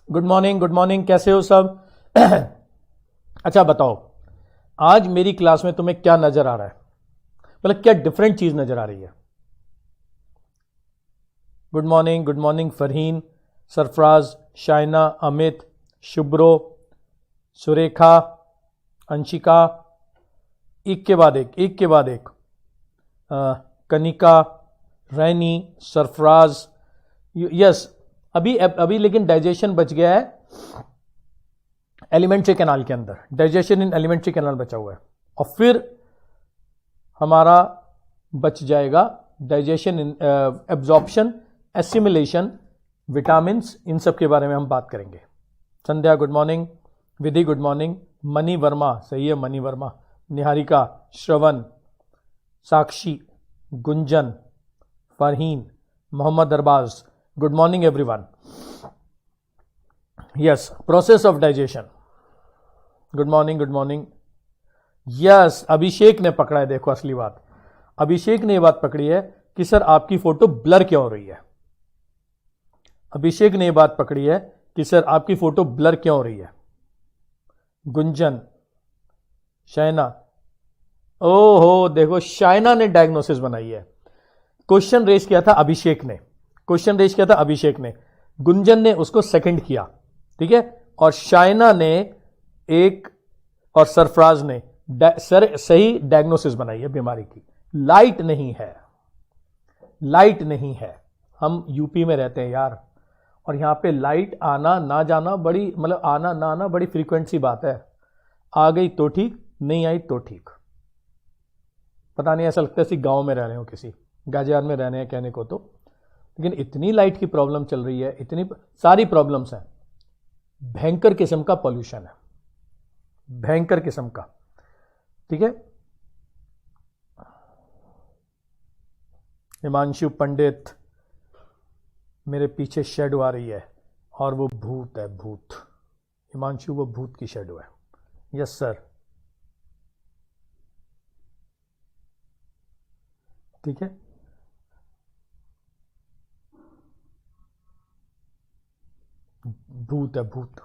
Good morning, कैसे हो सब? अच्छा बताओ, आज मेरी क्लास में तुम्हें क्या नजर आ रहा है? मतलब क्या डिफरेंट चीज नजर आ रही है? गुड मॉर्निंग फरहीन, सरफराज, शाइना, अमित, शुभ्रो, सुरेखा, अंशिका, एक के बाद एक कनिका, रैनी, सरफराज। यस, अभी लेकिन डाइजेशन बच गया है एलिमेंट्री कैनाल के अंदर। डाइजेशन इन एलिमेंट्री कैनाल बचा हुआ है, और फिर हमारा बच जाएगा digestion in absorption, assimilation, vitamins. इन सब के बारे में हम बात करेंगे। Sandhya good morning, Vidhi good morning, Mani Verma, सही है Mani Verma, Niharika, Shravan, Sakshi, Gunjan, Farheen, Mohammad Arbaz, good morning everyone. Yes, process of digestion. Good morning. Yes, Abhishek ने पकड़ा है। देखो असली बात, अभिषेक ने यह बात पकड़ी है कि सर आपकी फोटो ब्लर क्यों हो रही है। अभिषेक ने यह बात पकड़ी है कि सर आपकी फोटो ब्लर क्यों हो रही है। गुंजन, शाइना, ओहो देखो शाइना ने डायग्नोसिस बनाई है। क्वेश्चन रेज किया था अभिषेक ने, गुंजन ने उसको सेकंड किया, ठीक है, और शाइना ने एक, और सरफराज ने सही डायग्नोसिस बनाई है बीमारी की। लाइट नहीं है। हम यूपी में रहते हैं यार, और यहां पे लाइट आना ना जाना बड़ी, मतलब आना ना आना बड़ी फ्रीक्वेंट बात है। आ गई तो ठीक, नहीं आई तो ठीक। पता नहीं, ऐसा लगता है कि गांव में रह रहे हो, किसी गाजियाबाद में रहने हैं कहने को तो। लेकिन इतनी लाइट की प्रॉब्लम चल रही है, इतनी सारी प्रॉब्लम्स हैं। भयंकर किस्म का पॉल्यूशन है, भयंकर किस्म का, ठीक है। हिमांशु पंडित, मेरे पीछे शेडो आ रही है, और वो भूत है, भूत। हिमांशु, वो भूत की शेडो है। यस सर, ठीक है। भूत है, भूत।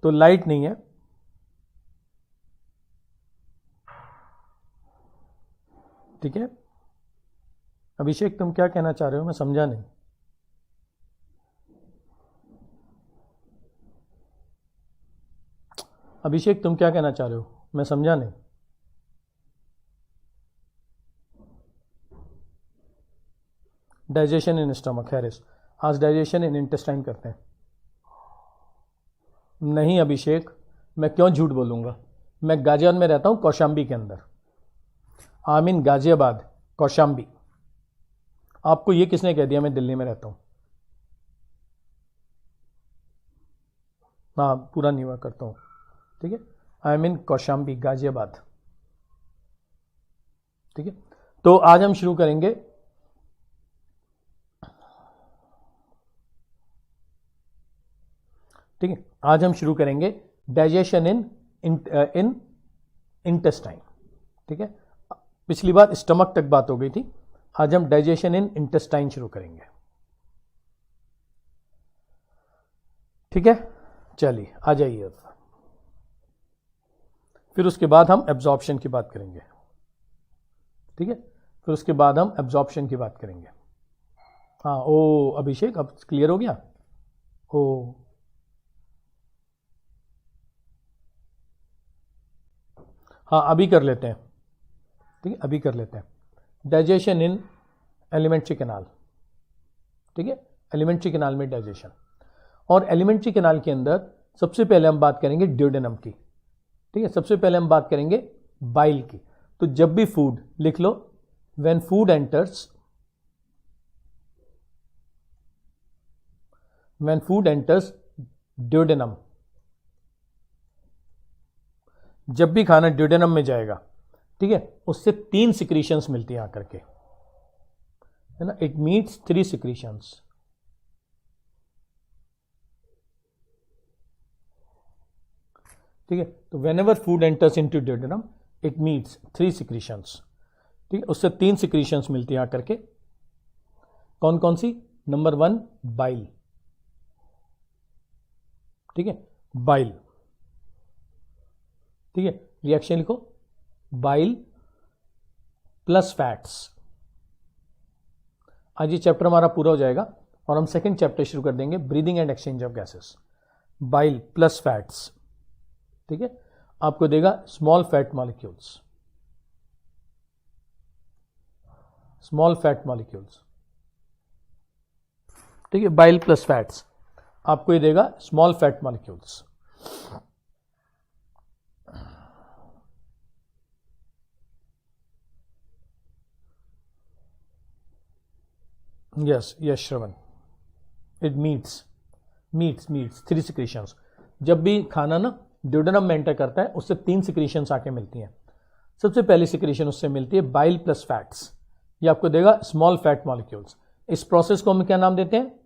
तो लाइट नहीं है, ठीक है। अभिषेक तुम क्या कहना चाह रहे हो, मैं समझा नहीं। अभिषेक तुम क्या कहना चाह रहे हो, मैं समझा नहीं। डाइजेशन इन स्टमक, हैरिस, आज डाइजेशन इन इंटेस्टाइन करते हैं। नहीं अभिषेक, मैं क्यों झूठ बोलूंगा। मैं गाजियाबाद में रहता हूं, कौशाम्बी के अंदर। I mean Ghaziabad, Kaushambi. आपको ये किसने कह दिया मैं दिल्ली में रहता हूं? हाँ, पूरा नीवा करता हूं, ठीक है। आई मीन कौशाम्बी, गाजियाबाद, ठीक है। तो आज हम शुरू करेंगे, ठीक है। आज हम शुरू करेंगे डाइजेशन इन इंटेस्टाइन, ठीक है। पिछली बार स्टमक तक बात हो गई थी, आज हम डाइजेशन इन इंटेस्टाइन शुरू करेंगे, ठीक है। चलिए आ जाइए। फिर उसके बाद हम एब्जॉर्प्शन की बात करेंगे, ठीक है। फिर उसके बाद हम एब्जॉर्प्शन की बात करेंगे। हाँ, ओ अभिषेक, अब क्लियर हो गया। ओ हाँ, अभी कर लेते हैं, ठीक है, अभी कर लेते हैं। डाइजेशन इन एलिमेंट्री कैनाल, ठीक है। एलिमेंट्री कैनाल में डाइजेशन, और एलिमेंट्री कैनाल के अंदर सबसे पहले हम बात करेंगे ड्यूडेनम की, ठीक है। सबसे पहले हम बात करेंगे बाइल की। तो जब भी फूड, लिख लो, व्हेन फूड एंटर्स ड्यूडेनम, जब भी खाना ड्यूडेनम में जाएगा, ठीक है, उससे 3 सिक्रीशंस मिलती हैं आकर के, है ना। इट मीट्स 3 सिक्रीशंस, ठीक है। तो when ever food enters into duodenum it meets 3 secretions, ठीक है। उससे 3 सिक्रीशंस मिलती हैं आकर के। कौन कौन सी? नंबर 1 बाइल, ठीक है, बाइल, ठीक है, रिएक्शन लिखो, बाइल प्लस फैट्स। आज ये चैप्टर हमारा पूरा हो जाएगा और हम सेकंड चैप्टर शुरू कर देंगे, breathing and exchange of gases. Bile plus fats, ठीक है, आपको देगा small fat molecules, small fat molecules, ठीक है, बाइल प्लस फैट्स आपको ये देगा small fat molecules. Yes yes Shravan, it meets 3 secretions. जब भी खाना ना ड्यूडेनम में एंटर करता है उससे 3 सिक्रीशंस आके मिलती हैं। सबसे पहली सिक्रीशन उससे मिलती है बाइल प्लस फैट्स, ये आपको देगा स्मॉल फैट मॉलिक्यूल्स। इस प्रोसेस को हम क्या नाम देते हैं?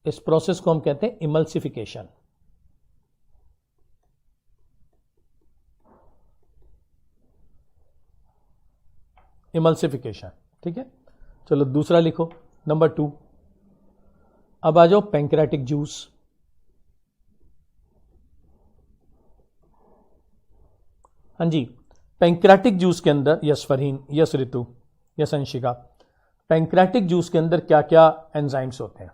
इस प्रोसेस को हम कहते हैं इमल्सिफिकेशन। इमल्सिफिकेशन, ठीक है। चलो दूसरा लिखो, नंबर 2। अब आ जाओ पैंक्रेटिक जूस। हाँ जी, पैंक्रेटिक जूस के अंदर, yes Farheen, yes Ritu, yes Anshika, pancreatic juice के अंदर क्या क्या एंजाइम्स होते हैं,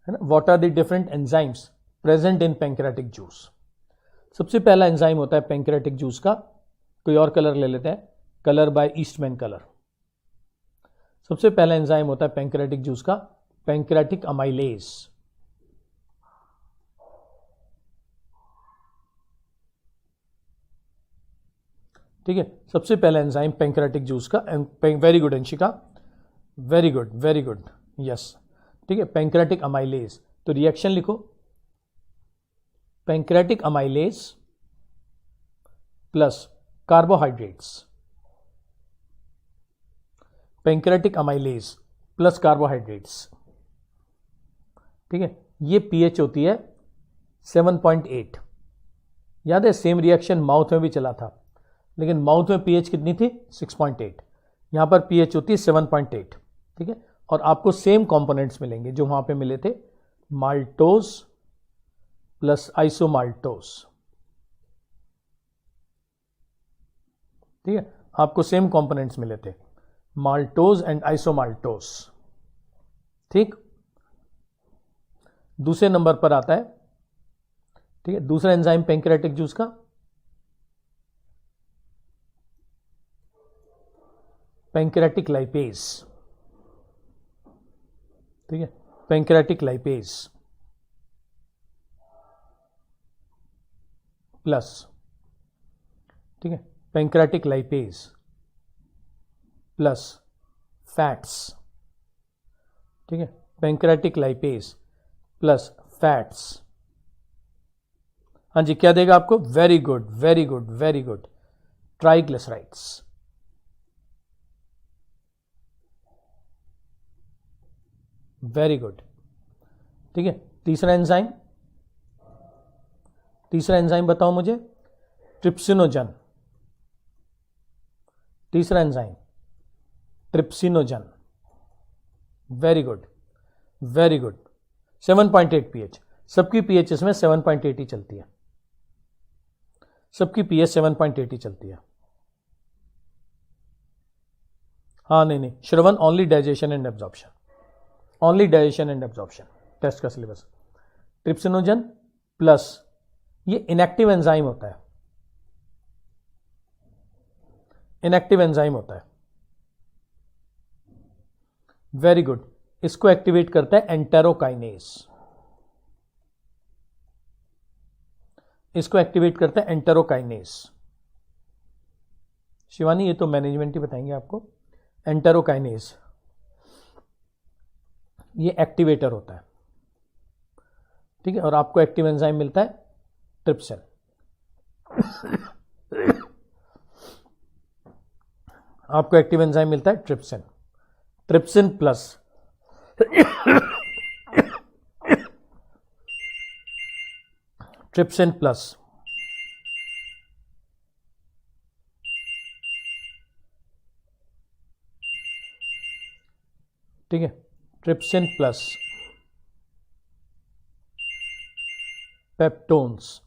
है ना? What are the different enzymes present in pancreatic juice? सबसे पहला एंजाइम होता है पैंक्रेटिक जूस का, कोई और कलर ले लेते हैं, कलर बाय ईस्टमैन कलर। सबसे पहला एंजाइम होता है पैंक्रेटिक जूस का पैंक्रेटिक अमाइलेज, ठीक है। सबसे पहला एंजाइम पैंक्रेटिक जूस का, very good Anshika, very good very good, yes, ठीक है, पैंक्रेटिक अमाइलेज। तो रिएक्शन लिखो, pancreatic amylase plus carbohydrates, pancreatic amylase plus carbohydrates, ठीक है। ये पीएच होती है 7.8। याद है सेम रिएक्शन माउथ में भी चला था, लेकिन माउथ में पीएच कितनी थी? 6.8। यहां पर पीएच होती है 7.8, ठीक है। और आपको सेम कंपोनेंट्स मिलेंगे जो वहां पे मिले थे, माल्टोज प्लस आइसोमाल्टोज, ठीक है, आपको सेम कंपोनेंट्स मिले थे, माल्टोज एंड आइसोमाल्टोज, ठीक। दूसरे नंबर पर आता है, ठीक है, दूसरा एंजाइम पैंक्रेटिक जूस का पैंक्रेटिक लाइपेज, ठीक है, पैंक्रेटिक लाइपेज प्लस, ठीक है, पैंक्रेटिक लाइपेज प्लस फैट्स, ठीक है, पैंक्रेटिक लाइपेज प्लस फैट्स। हाँ जी, क्या देगा आपको? Very good very good very good, triglycerides, very good, ठीक है। तीसरा एंजाइम, तीसरा एंजाइम बताओ मुझे, ट्रिप्सिनोजन, तीसरा enzyme trypsinogen, very good very good, 7.8 pH. सबकी पीएच इसमें 7.8 ही चलती है, सबकी पीएच 7.8 ही चलती है। हाँ नहीं, Shravan only digestion and absorption, only digestion and absorption, test का सिलेबस। ट्रिप्सिनोजन प्लस, ये इनएक्टिव एंजाइम होता है, इनएक्टिव एंजाइम होता है, वेरी गुड। इसको एक्टिवेट करता है एंटेरोकाइनेज, इसको एक्टिवेट करता है एंटेरोकाइनेज। शिवानी ये तो मैनेजमेंट ही बताएंगे आपको, एंटेरोकाइनेज ये एक्टिवेटर होता है, ठीक है। और आपको एक्टिव एंजाइम मिलता है ट्रिप्सिन, आपको एक्टिव एंजाइम मिलता है trypsin, trypsin plus trypsin plus, ठीक है, trypsin plus peptones,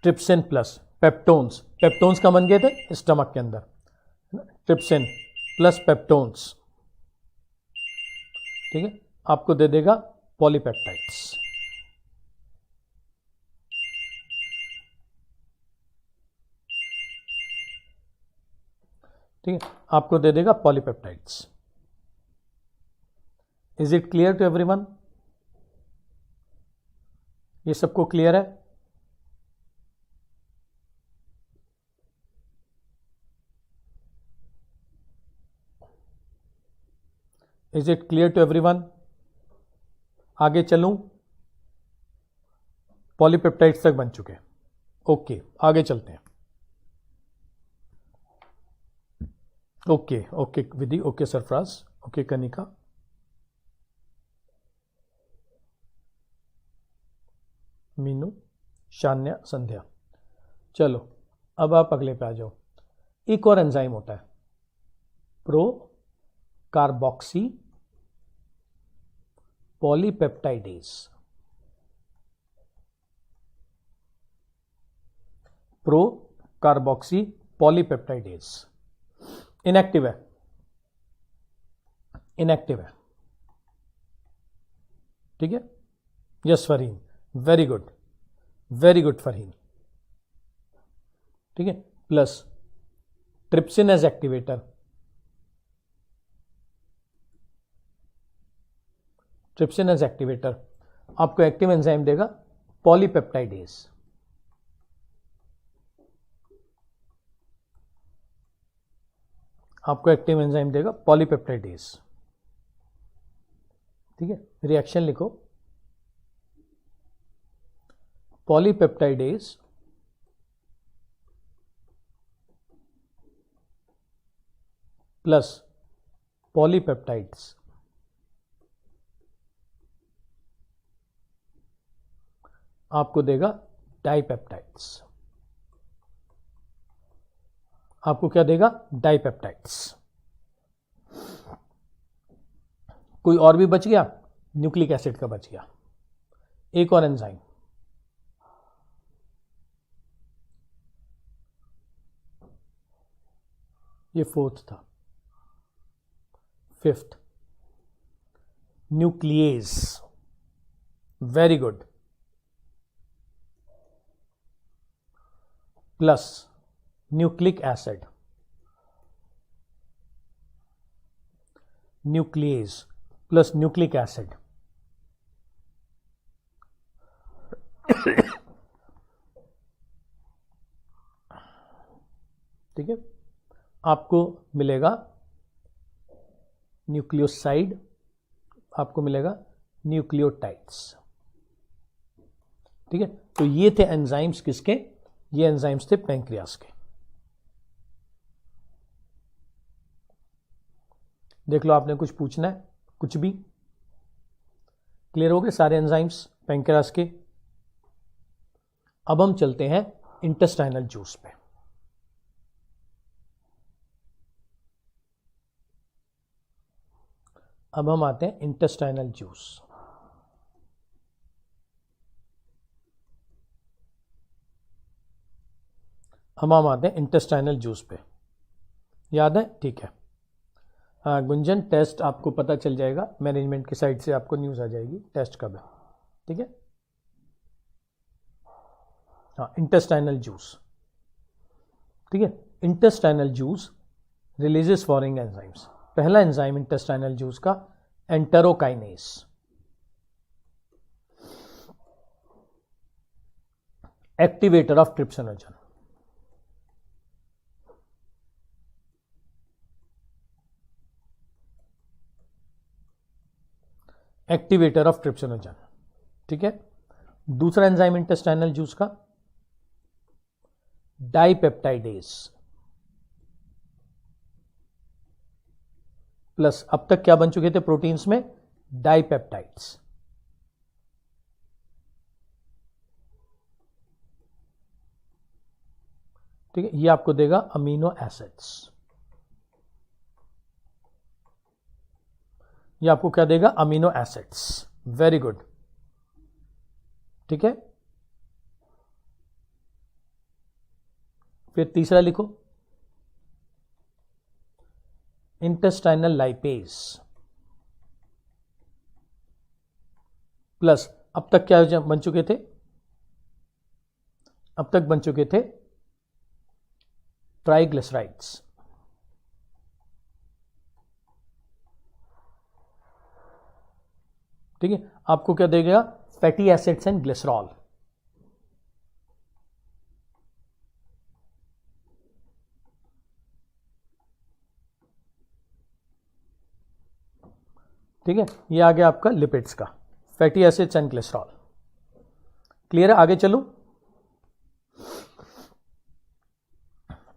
trypsin plus peptones, peptones का बन गए थे स्टमक के अंदर, ट्रिप्सिन प्लस पेप्टोन्स, ठीक है, आपको दे देगा पॉलीपेप्टाइड्स। ठीक है, आपको दे देगा polypeptides. Is it clear to everyone? ये सबको क्लियर है? Is it clear to everyone? आगे चलूं? पॉलीपेप्टाइड्स तक बन चुके। ओके, आगे चलते हैं। ओके ओके विधि, ओके सरफराज, ओके कनिका, मीनू, शान्या, संध्या। चलो अब आप अगले पे आ जाओ। एक और एंजाइम होता है pro carboxy polypeptidase. Pro carboxy polypeptidase inactive है, इनएक्टिव है, ठीक है। Yes Farheen, very good, very good Farheen, ठीक है। Plus trypsin as activator, trypsin as activator आपको एक्टिव एंजाइम देगा पॉलीपेप्टाइडेज। आपको एक्टिव एंजाइम देगा पॉलीपेप्टाइडेज, ठीक है। रिएक्शन लिखो, पॉलीपेप्टाइडेज प्लस पॉलीपेप्टाइड्स आपको देगा डाइपेप्टाइड्स। आपको क्या देगा? डाइपेप्टाइड्स। कोई और भी बच गया? न्यूक्लिक एसिड का बच गया। एक और एंजाइम, ये फोर्थ था। Fifth nuclease, very good, plus nucleic acid, nuclease plus nucleic acid, ठीक है। आपको मिलेगा न्यूक्लियोसाइड, आपको मिलेगा न्यूक्लियोटाइड्स, ठीक है। तो ये थे एंजाइम्स किसके? ये एंजाइम्स थे पैंक्रियास के। देख लो आपने कुछ पूछना है, कुछ भी क्लियर हो गए सारे एंजाइम्स पैंक्रियास के। अब हम चलते हैं इंटेस्टाइनल जूस पे। अब हम आते हैं इंटेस्टाइनल जूस। हम आते हैं इंटेस्टाइनल जूस पे, याद है? ठीक है। हाँ गुंजन, टेस्ट आपको पता चल जाएगा, मैनेजमेंट की साइड से आपको न्यूज़ आ जाएगी टेस्ट कब है, ठीक है। हाँ इंटेस्टाइनल जूस, ठीक है। Intestinal juice releases following enzymes. पहला एंजाइम इंटेस्टाइनल जूस का enterokinase, activator of trypsinogen. Activator of trypsinogen, ठीक है। दूसरा एंजाइम इंटेस्टाइनल जूस का डाइपेप्टाइडेज, प्लस अब तक क्या बन चुके थे प्रोटीन्स में? डाइपेप्टाइड्स, ठीक है। ये आपको देगा अमीनो एसिड्स। ये आपको क्या देगा, अमीनो एसिड्स। वेरी गुड, ठीक है। फिर तीसरा लिखो, इंटेस्टाइनल लाइपेज प्लस, अब तक क्या बन चुके थे, अब तक बन चुके थे ट्राइग्लिसराइड्स। ठीक है, आपको क्या देगा, फैटी एसिड्स एंड ग्लिसरॉल। ठीक है, ये आ गया आपका लिपिड्स का, fatty acids and glycerol. Clear है, आगे चलो,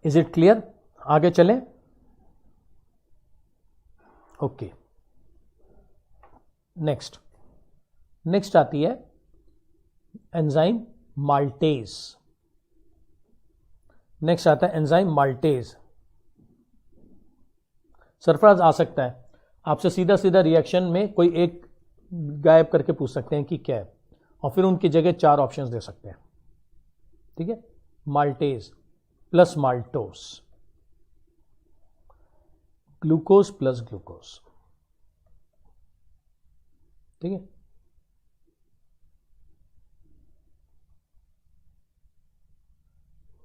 इज इट क्लियर, आगे चलें। ओके, नेक्स्ट आती है एंजाइम माल्टेज। नेक्स्ट आता है एंजाइम माल्टेज। सरफराज आ सकता है आपसे सीधा सीधा रिएक्शन में कोई एक गायब करके पूछ सकते हैं कि क्या है, और फिर उनकी जगह 4 ऑप्शंस दे सकते हैं। ठीक है, maltase plus maltose, glucose plus glucose. ठीक है,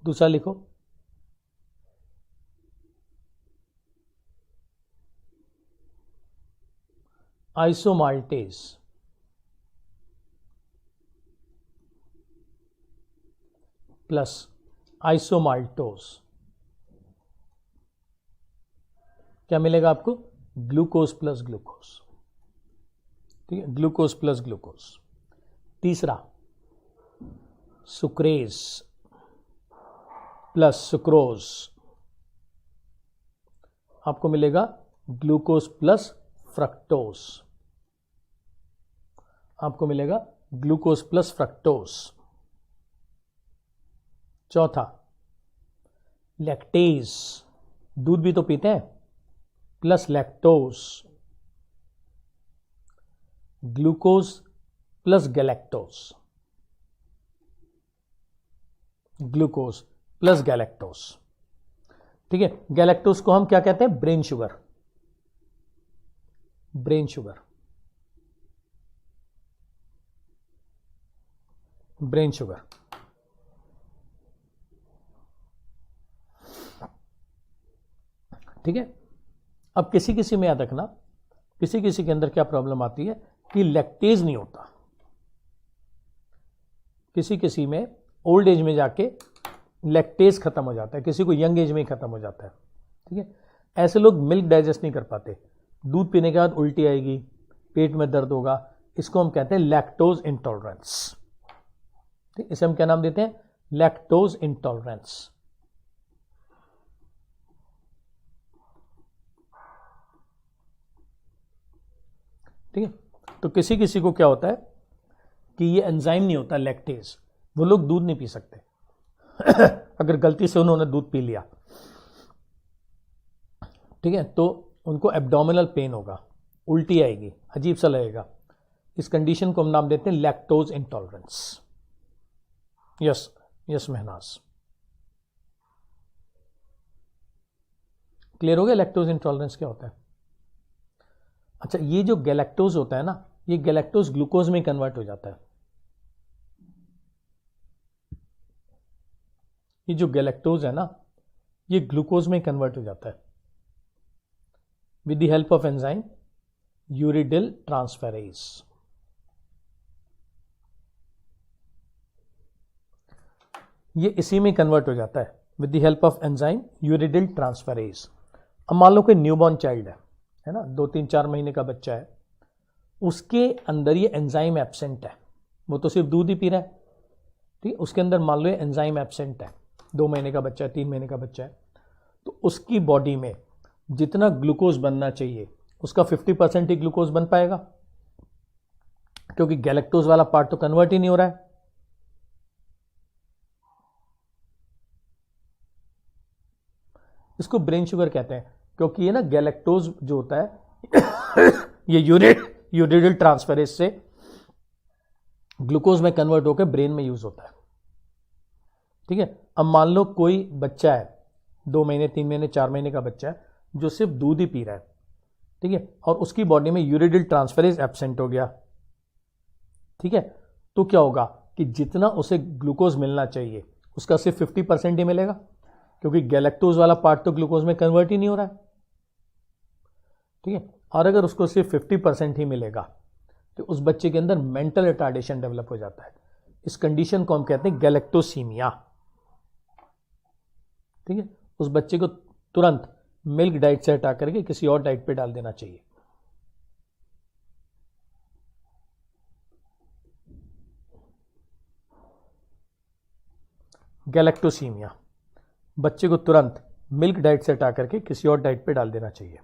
दूसरा लिखो, आइसोमाल्टेज प्लस आइसोमाल्टोस। क्या मिलेगा आपको, ग्लूकोज प्लस ग्लूकोज। ठीक है, ग्लूकोज प्लस ग्लूकोज। तीसरा सुक्रेज प्लस सुक्रोज, आपको मिलेगा ग्लूकोज प्लस फ्रक्टोज, आपको मिलेगा ग्लूकोज प्लस फ्रक्टोज। चौथा लैक्टेज, दूध भी तो पीते हैं, plus lactose, glucose plus galactose, glucose plus galactose. ठीक है, गैलेक्टोज को हम क्या कहते हैं, brain sugar, brain sugar, brain sugar. ठीक है, अब किसी किसी में याद रखना, किसी किसी के अंदर क्या प्रॉब्लम आती है कि लैक्टेज नहीं होता, किसी किसी में ओल्ड एज में जाके लैक्टेज खत्म हो जाता है, किसी को यंग एज में ही खत्म हो जाता है। ठीक है, ऐसे लोग मिल्क डाइजेस्ट नहीं कर पाते, दूध पीने के बाद उल्टी आएगी, पेट में दर्द होगा, इसको हम कहते हैं लैक्टोज इंटॉलरेंस। ठीक, इसे हम क्या नाम देते हैं, लैक्टोज इंटॉलरेंस। ठीक है, तो किसी किसी को क्या होता है कि ये एंजाइम नहीं होता लैक्टेज, वो लोग दूध नहीं पी सकते अगर गलती से उन्होंने दूध पी लिया, ठीक है, तो उनको एब्डोमिनल पेन होगा, उल्टी आएगी, अजीब सा लगेगा। इस कंडीशन को हम नाम देते हैं lactose intolerance. Yes yes Mahnaz, clear हो गया लैक्टोज इंटॉलरेंस क्या होता है। अच्छा, ये जो गैलेक्टोज होता है ना, ये गैलेक्टोज ग्लूकोज में कन्वर्ट हो जाता है। ये जो गैलेक्टोज है ना, ये ग्लूकोज में कन्वर्ट हो जाता है with the help of enzyme uridyl transferase. ये इसी में कन्वर्ट हो जाता है with the help of enzyme uridyl transferase. अब मान लो कोई न्यूबॉर्न चाइल्ड है ना, 2-3-4 महीने का बच्चा है, उसके अंदर ये एंजाइम एब्सेंट है, वो तो सिर्फ दूध ही पी रहा है। ठीक, उसके अंदर मान लो ये एंजाइम एब्सेंट है, 2 महीने का बच्चा है, 3 महीने का बच्चा है, तो उसकी बॉडी में जितना ग्लूकोज बनना चाहिए उसका 50% ही ग्लूकोज बन पाएगा, क्योंकि गैलेक्टोज वाला पार्ट तो कन्वर्ट ही नहीं हो रहा है। इसको ब्रेन शुगर कहते हैं, क्योंकि ये ना गैलेक्टोज जो होता है ये यूरिडिल ट्रांसफेरेज से ग्लूकोज में कन्वर्ट होकर ब्रेन में यूज होता है। ठीक है, अब मान लो कोई बच्चा है 2 महीने 3 महीने 4 महीने का बच्चा है जो सिर्फ दूध ही पी रहा है, ठीक है, और उसकी बॉडी में यूरिडिल ट्रांसफेरेज एब्सेंट हो गया। ठीक है, तो क्या होगा कि जितना उसे ग्लूकोज मिलना चाहिए उसका सिर्फ 50% ही मिलेगा, क्योंकि गैलेक्टोज वाला पार्ट तो ग्लूकोज में कन्वर्ट ही नहीं हो रहा है। ठीक है, और अगर उसको सिर्फ 50% ही मिलेगा तो उस बच्चे के अंदर मेंटल रिटार्डेशन डेवलप हो जाता है। इस कंडीशन को हम कहते हैं गैलेक्टोसीमिया। ठीक है, उस बच्चे को तुरंत मिल्क डाइट से हटा करके किसी और डाइट पे डाल देना चाहिए। गैलेक्टोसीमिया, बच्चे को तुरंत मिल्क डाइट से हटा करके किसी और डाइट पे डाल देना चाहिए।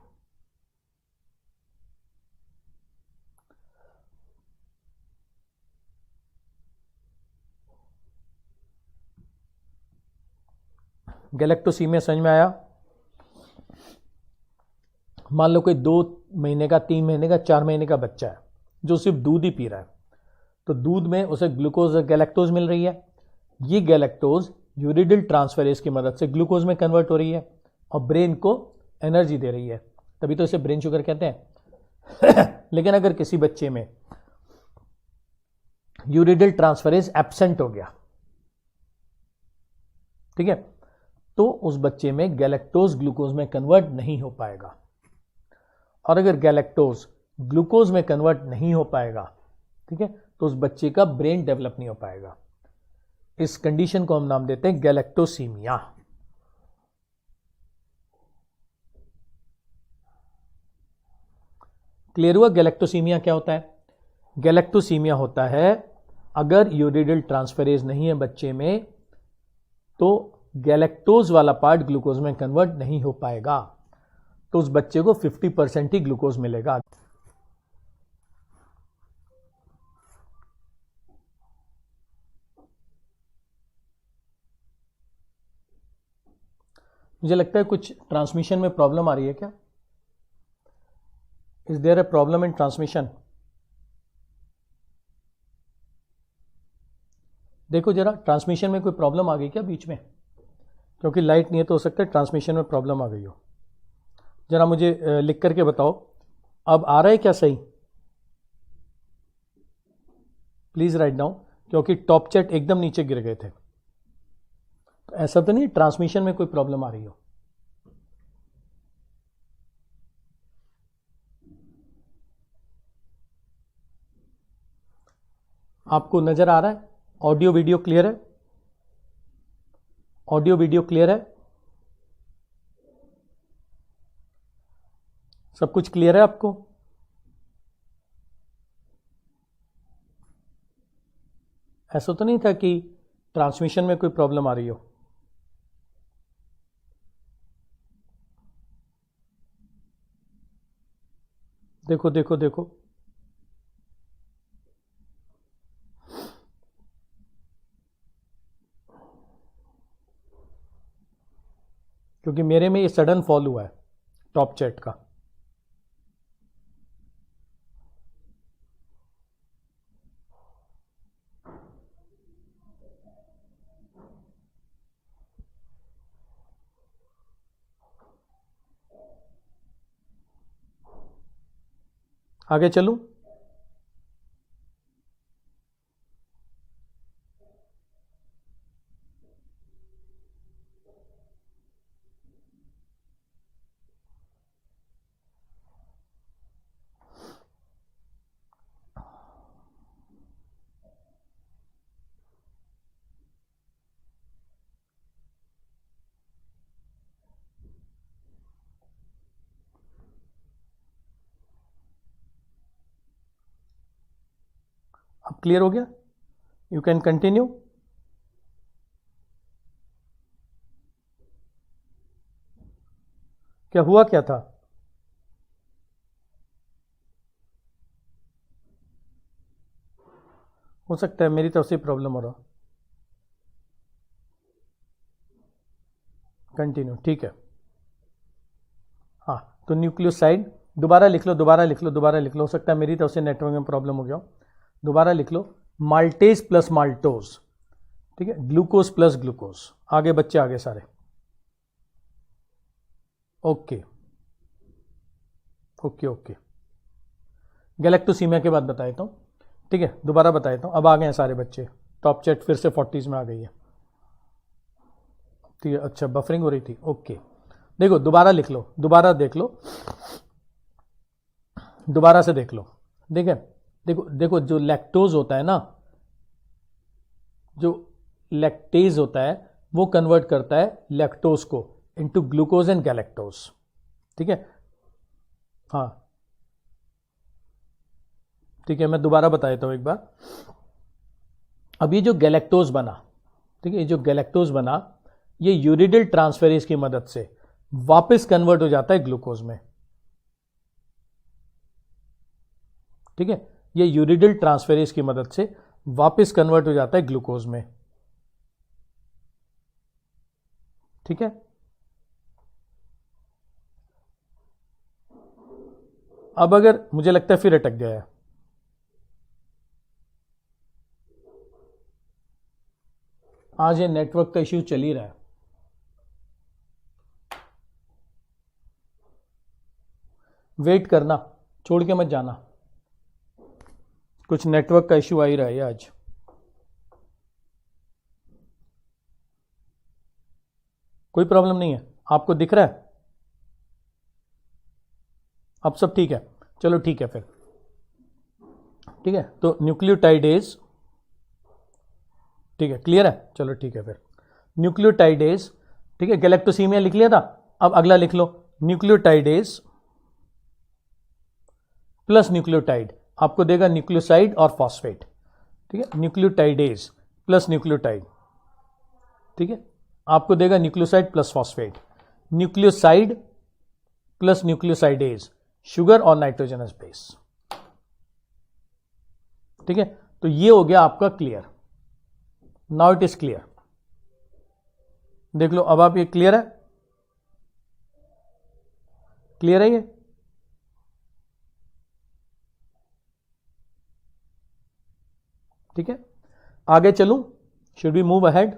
गैलेक्टोसीमिया समझ में आया? मान लो कोई 2 महीने का 3 महीने का 4 महीने का बच्चा है जो सिर्फ दूध ही पी रहा है, तो दूध में उसे ग्लूकोज गैलेक्टोज मिल रही है। ये गैलेक्टोज यूरिडिल ट्रांसफेरेज की मदद से ग्लूकोज में कन्वर्ट हो रही है और ब्रेन को एनर्जी दे रही है, तभी तो इसे ब्रेन शुगर कहते हैं। लेकिन अगर किसी बच्चे में यूरिडिल ट्रांसफेरेज एब्सेंट हो गया, ठीक है, तो उस बच्चे में गैलेक्टोज ग्लूकोज में कन्वर्ट नहीं हो पाएगा। और अगर गैलेक्टोज ग्लूकोज में कन्वर्ट नहीं हो पाएगा, ठीक है, तो उस बच्चे का ब्रेन डेवलप नहीं हो पाएगा। इस कंडीशन को हम नाम देते हैं गैलेक्टोसीमिया। क्लियर हुआ गैलेक्टोसीमिया क्या होता है? गैलेक्टोसीमिया होता है अगर यूरिडिल ट्रांसफेरेज नहीं है बच्चे में तो गैलेक्टोज वाला पार्ट ग्लूकोज में कन्वर्ट नहीं हो पाएगा, तो उस बच्चे को 50% ही ग्लूकोज मिलेगा। मुझे लगता है कुछ ट्रांसमिशन में प्रॉब्लम आ रही है क्या? Is there a problem in transmission? देखो जरा ट्रांसमिशन में कोई प्रॉब्लम आ गई क्या बीच में? क्योंकि लाइट नहीं है तो हो सकता है ट्रांसमिशन में प्रॉब्लम आ गई हो। जरा मुझे लिख करके बताओ, अब आ रहा है क्या सही? प्लीज राइट डाउन, क्योंकि टॉप चैट एकदम नीचे गिर गए थे। तो ऐसा तो नहीं ट्रांसमिशन में कोई प्रॉब्लम आ रही हो? आपको नजर आ रहा है? ऑडियो वीडियो क्लियर है? ऑडियो वीडियो क्लियर है? सब कुछ क्लियर है आपको? ऐसा तो नहीं था कि ट्रांसमिशन में कोई प्रॉब्लम आ रही हो? देखो देखो देखो, क्योंकि मेरे में ये सडन फॉल हुआ है टॉप चैट का। आगे चलूं? अब क्लियर हो गया? You can continue. क्या हुआ क्या था? हो सकता है मेरी तरफ से प्रॉब्लम हो रहा। कंटिन्यू, ठीक है। हाँ, तो न्यूक्लियोसाइड दोबारा लिख लो, दोबारा लिख लो, दोबारा लिख लो, हो सकता है मेरी तरफ से नेटवर्क में प्रॉब्लम हो गया हो। दोबारा लिख लो, माल्टेज प्लस माल्टोज, ठीक है, ग्लूकोज प्लस ग्लूकोज। आगे बच्चे आगे सारे, ओके ओके ओके। गैलेक्टोसीमिया के बाद बता देता हूं, ठीक है, दोबारा बता देता हूं। अब आ गए हैं सारे बच्चे, टॉप चैट फिर से 40s में आ गई है, ठीक है। अच्छा, बफरिंग हो रही थी, ओके। देखो दोबारा लिख लो, दोबारा देख लो, दोबारा से देख लो, ठीक है। देखो देखो, जो लैक्टोज होता है ना, जो लैक्टेज होता है वो कन्वर्ट करता है लैक्टोज को इनटू ग्लूकोज एंड गैलेक्टोज, ठीक है। हाँ ठीक है, मैं दोबारा बता देता हूं एक बार। अब ये जो गैलेक्टोज बना, ठीक है, ये जो गैलेक्टोज बना, ये यूरिडिल ट्रांसफेरेज की मदद से वापस कन्वर्ट हो जाता है ग्लूकोज में, ठीक है। ये यूरिडिल ट्रांसफेरेज की मदद से वापस कन्वर्ट हो जाता है ग्लूकोज में, ठीक है। अब अगर मुझे लगता है फिर अटक गया है, आज ये नेटवर्क का इश्यू चल ही रहा है। वेट करना, छोड़ के मत जाना, कुछ नेटवर्क का इश्यू आ ही रहा है आज। कोई प्रॉब्लम नहीं है, आपको दिख रहा है? अब सब ठीक है, चलो ठीक है फिर, ठीक है। तो न्यूक्लियोटाइडेज, ठीक है, क्लियर है, चलो ठीक है फिर। न्यूक्लियोटाइडेज, ठीक है, गैलेक्टोसीमिया लिख लिया था। अब अगला लिख लो, न्यूक्लियोटाइडेज प्लस न्यूक्लियोटाइड आपको देगा न्यूक्लियोसाइड और फॉस्फेट, ठीक है। न्यूक्लियोटाइडेज प्लस न्यूक्लियोटाइड, ठीक है, आपको देगा nucleoside plus phosphate. Nucleoside plus nucleosidase, sugar और नाइट्रोजनस बेस, ठीक है। तो ये हो गया आपका clear, now it is clear. देख लो अब आप, ये क्लियर है, क्लियर है ये, ठीक है। आगे चलूं, शुड वी मूव अहेड,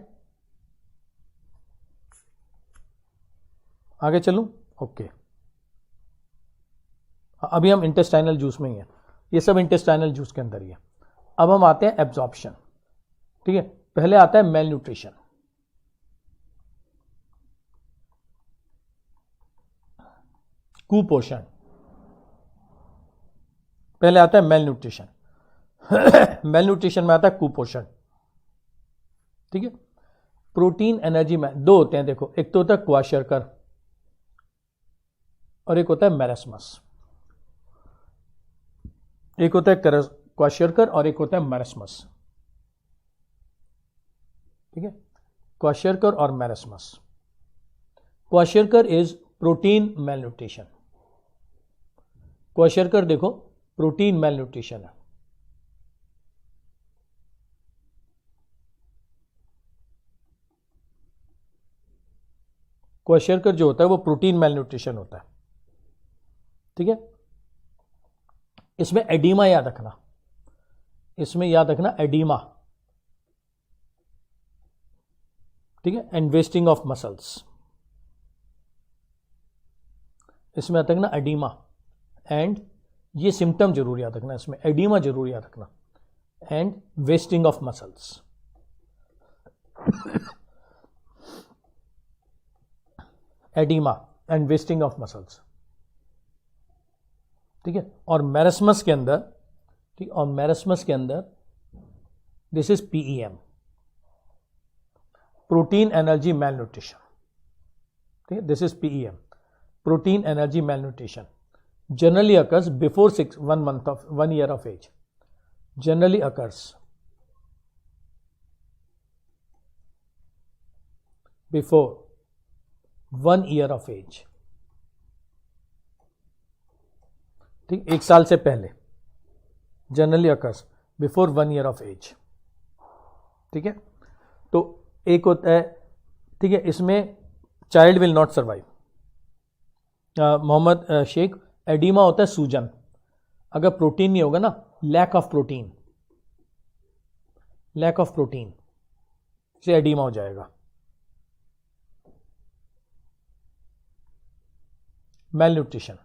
आगे चलूं, ओके। अभी हम इंटेस्टाइनल जूस में ही है, ये सब इंटेस्टाइनल जूस के अंदर ही है। अब हम आते हैं एब्जॉर्प्शन, ठीक है। पहले आता है मेल न्यूट्रिशन, कुपोषण। पहले आता है मेल न्यूट्रिशन मेल न्यूट्रिशन में आता है कुपोषण, ठीक है। प्रोटीन एनर्जी में दो होते हैं, देखो, एक तो होता है क्वाशरकर और एक होता है मैरस्मस। एक होता है क्वाशरकर और एक होता है मैरस्मस, ठीक है। क्वाशरकर और मैरस्मस। क्वाशरकर इज प्रोटीन मेल न्यूट्रिशन, क्वाशरकर देखो प्रोटीन मेल न्यूट्रिशन है, क्वाशरकर जो होता है वो प्रोटीन मेल न्यूट्रिशन होता है, ठीक है। इसमें एडीमा याद रखना, इसमें याद रखना एडीमा, ठीक है, एंड वेस्टिंग ऑफ मसल्स। इसमें याद रखना एडीमा, एंड ये सिम्टम जरूर याद रखना, इसमें एडीमा जरूर याद रखना, and wasting of muscles. Edema and wasting of muscles, ठीक है। और मैरस्मस के अंदर, ठीक, और मैरस्मस के अंदर this is PEM, protein energy mail nutrition, ठीक है, this is PEM, protein energy mail nutrition. Generally occurs before 1 year of age, generally occurs before 1 year of age, ठीक, 1 साल से पहले, generally occurs before 1 year of age, ठीक है। तो एक होता है, ठीक है, इसमें child will not survive. Mohammed Sheikh, edema होता है सूजन, अगर प्रोटीन नहीं होगा ना, lack of protein, lack of protein से एडिमा हो जाएगा। Malnutrition.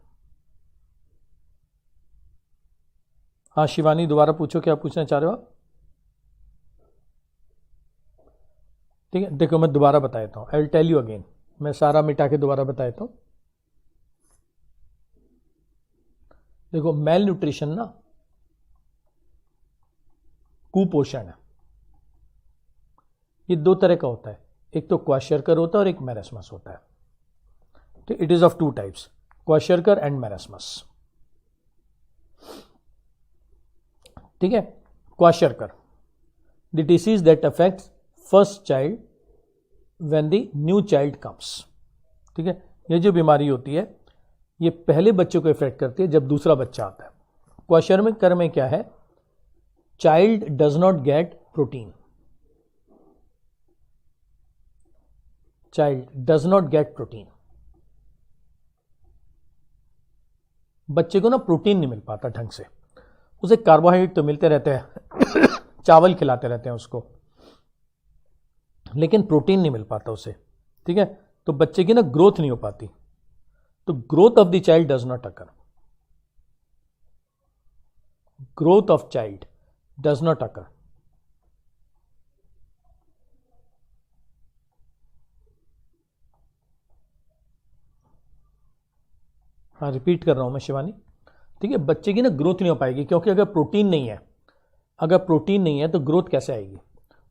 हाँ शिवानी दोबारा पूछो, क्या पूछना चाह रहे हो आप? ठीक है, देखो मैं दोबारा बता देता हूं, I will tell you again, मैं सारा मिटा के दोबारा बता देता हूं। देखो मेल न्यूट्रिशन ना कुपोषण है, ये दो तरह का होता है, एक तो क्वाशरकर होता है और एक मैरस्मस होता है। ठीक, it is of two types, kwashiorkor and marasmus. ठीक है, kwashiorkor, the disease that affects first child when the new child comes. ठीक है, ये जो बीमारी होती है ये पहले बच्चे को इफेक्ट करती है जब दूसरा बच्चा आता है। क्वाशरकर में क्या है, child does not gate protein, child does not gate protein, बच्चे को ना प्रोटीन नहीं मिल पाता ढंग से, उसे कार्बोहाइड्रेट तो मिलते रहते हैं चावल खिलाते रहते हैं उसको, लेकिन प्रोटीन नहीं मिल पाता उसे। ठीक है, तो बच्चे की ना ग्रोथ नहीं हो पाती, तो growth of the child does not occur, growth of child does not occur. हाँ रिपीट कर रहा हूं मैं शिवानी। ठीक है, बच्चे की ना ग्रोथ नहीं हो पाएगी, क्योंकि अगर प्रोटीन नहीं है, अगर प्रोटीन नहीं है तो ग्रोथ कैसे आएगी,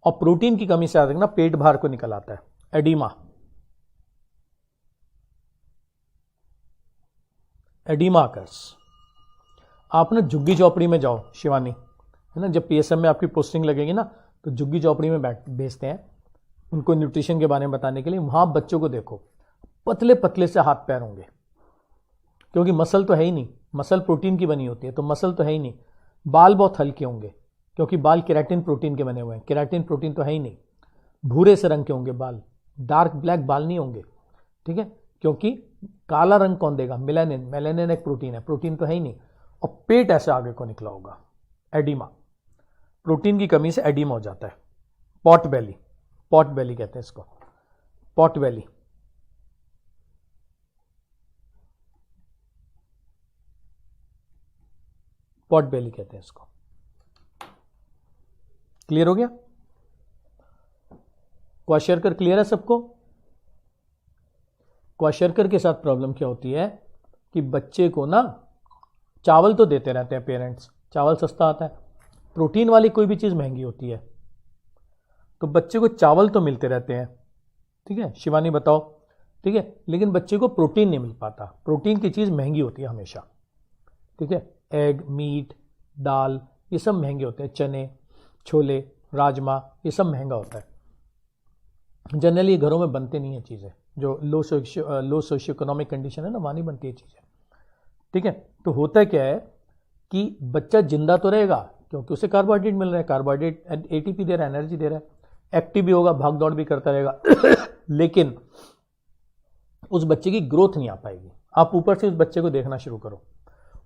और प्रोटीन की कमी से आ ना पेट बाहर को निकल आता है, एडिमा, एडिमा अकर्स। आप ना झुग्गी झोपड़ी में जाओ शिवानी, है ना, जब पीएसएम में आपकी पोस्टिंग लगेगी ना तो झुग्गी झोपड़ी में भेजते हैं उनको न्यूट्रिशन के बारे में बताने के लिए। वहां बच्चों को देखो पतले पतले से हाथ पैर होंगे, क्योंकि मसल तो है ही नहीं, मसल प्रोटीन की बनी होती है तो मसल तो है ही नहीं। बाल बहुत हल्के होंगे, क्योंकि बाल केराटिन प्रोटीन के बने हुए हैं, केराटिन प्रोटीन तो है ही नहीं। भूरे से रंग के होंगे बाल, डार्क ब्लैक बाल नहीं होंगे। ठीक है, क्योंकि काला रंग कौन देगा, मेलानिन, मेलानिन एक प्रोटीन है, प्रोटीन तो है ही नहीं। और पेट ऐसे आगे को निकला होगा, एडिमा, प्रोटीन की कमी से एडिमा हो जाता है। पॉट बेली, पॉट बेली कहते हैं इसको, पॉट बेली। पॉट बेली कहते हैं इसको। क्लियर हो गया? क्वाशरकर क्लियर है सबको? क्वाशरकर के साथ प्रॉब्लम क्या होती है कि बच्चे को ना चावल तो देते रहते हैं पेरेंट्स, चावल सस्ता आता है, प्रोटीन वाली कोई भी चीज़ महंगी होती है, तो बच्चे को चावल तो मिलते रहते हैं। ठीक है शिवानी बताओ, ठीक है, लेकिन बच्चे को प्रोटीन नहीं मिल पाता, प्रोटीन की चीज़ महंगी होती है हमेशा। ठीक है, एग, मीट, दाल, ये सब महंगे होते हैं, चने, छोले, राजमा, ये सब महंगा होता है। जनरली घरों में बनते नहीं है चीज़ें, जो लो सोशियो इकोनॉमिक कंडीशन है ना, वहाँ नहीं बनती है चीज़ें। ठीक है, तो होता क्या है कि बच्चा जिंदा तो रहेगा क्योंकि उसे कार्बोहाइड्रेट मिल रहा है, कार्बोहाइड्रेट एटीपी दे रहा है, एनर्जी दे रहा है, एक्टिव भी होगा, भाग दौड़ भी करता रहेगा लेकिन उस बच्चे की ग्रोथ नहीं आ पाएगी। आप ऊपर से उस बच्चे को देखना शुरू करो,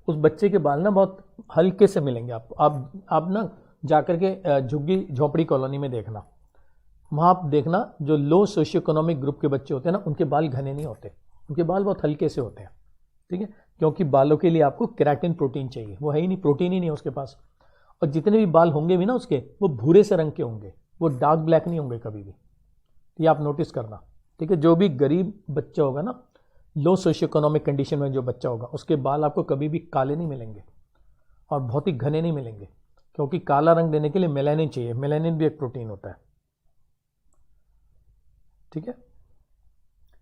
उस बच्चे के बाल ना बहुत हल्के से मिलेंगे आपको। आप ना जाकर के झुग्गी झोपड़ी कॉलोनी में देखना, वहाँ आप देखना जो लो सोशियो इकोनॉमिक ग्रुप के बच्चे होते हैं ना, उनके बाल घने नहीं होते, उनके बाल बहुत हल्के से होते हैं। ठीक है, क्योंकि बालों के लिए आपको केराटिन प्रोटीन चाहिए, वो है ही नहीं, प्रोटीन ही नहीं है उसके पास। और जितने भी बाल होंगे भी ना उसके, वो भूरे से रंग के होंगे, वो डार्क ब्लैक नहीं होंगे कभी भी। ये आप नोटिस करना। ठीक है, जो भी गरीब बच्चा होगा ना, लो सोशियो इकोनॉमिक कंडीशन में जो बच्चा होगा, उसके बाल आपको कभी भी काले नहीं मिलेंगे और बहुत ही घने नहीं मिलेंगे, क्योंकि काला रंग देने के लिए मेलानिन चाहिए, मेलानिन भी एक प्रोटीन होता है। ठीक है,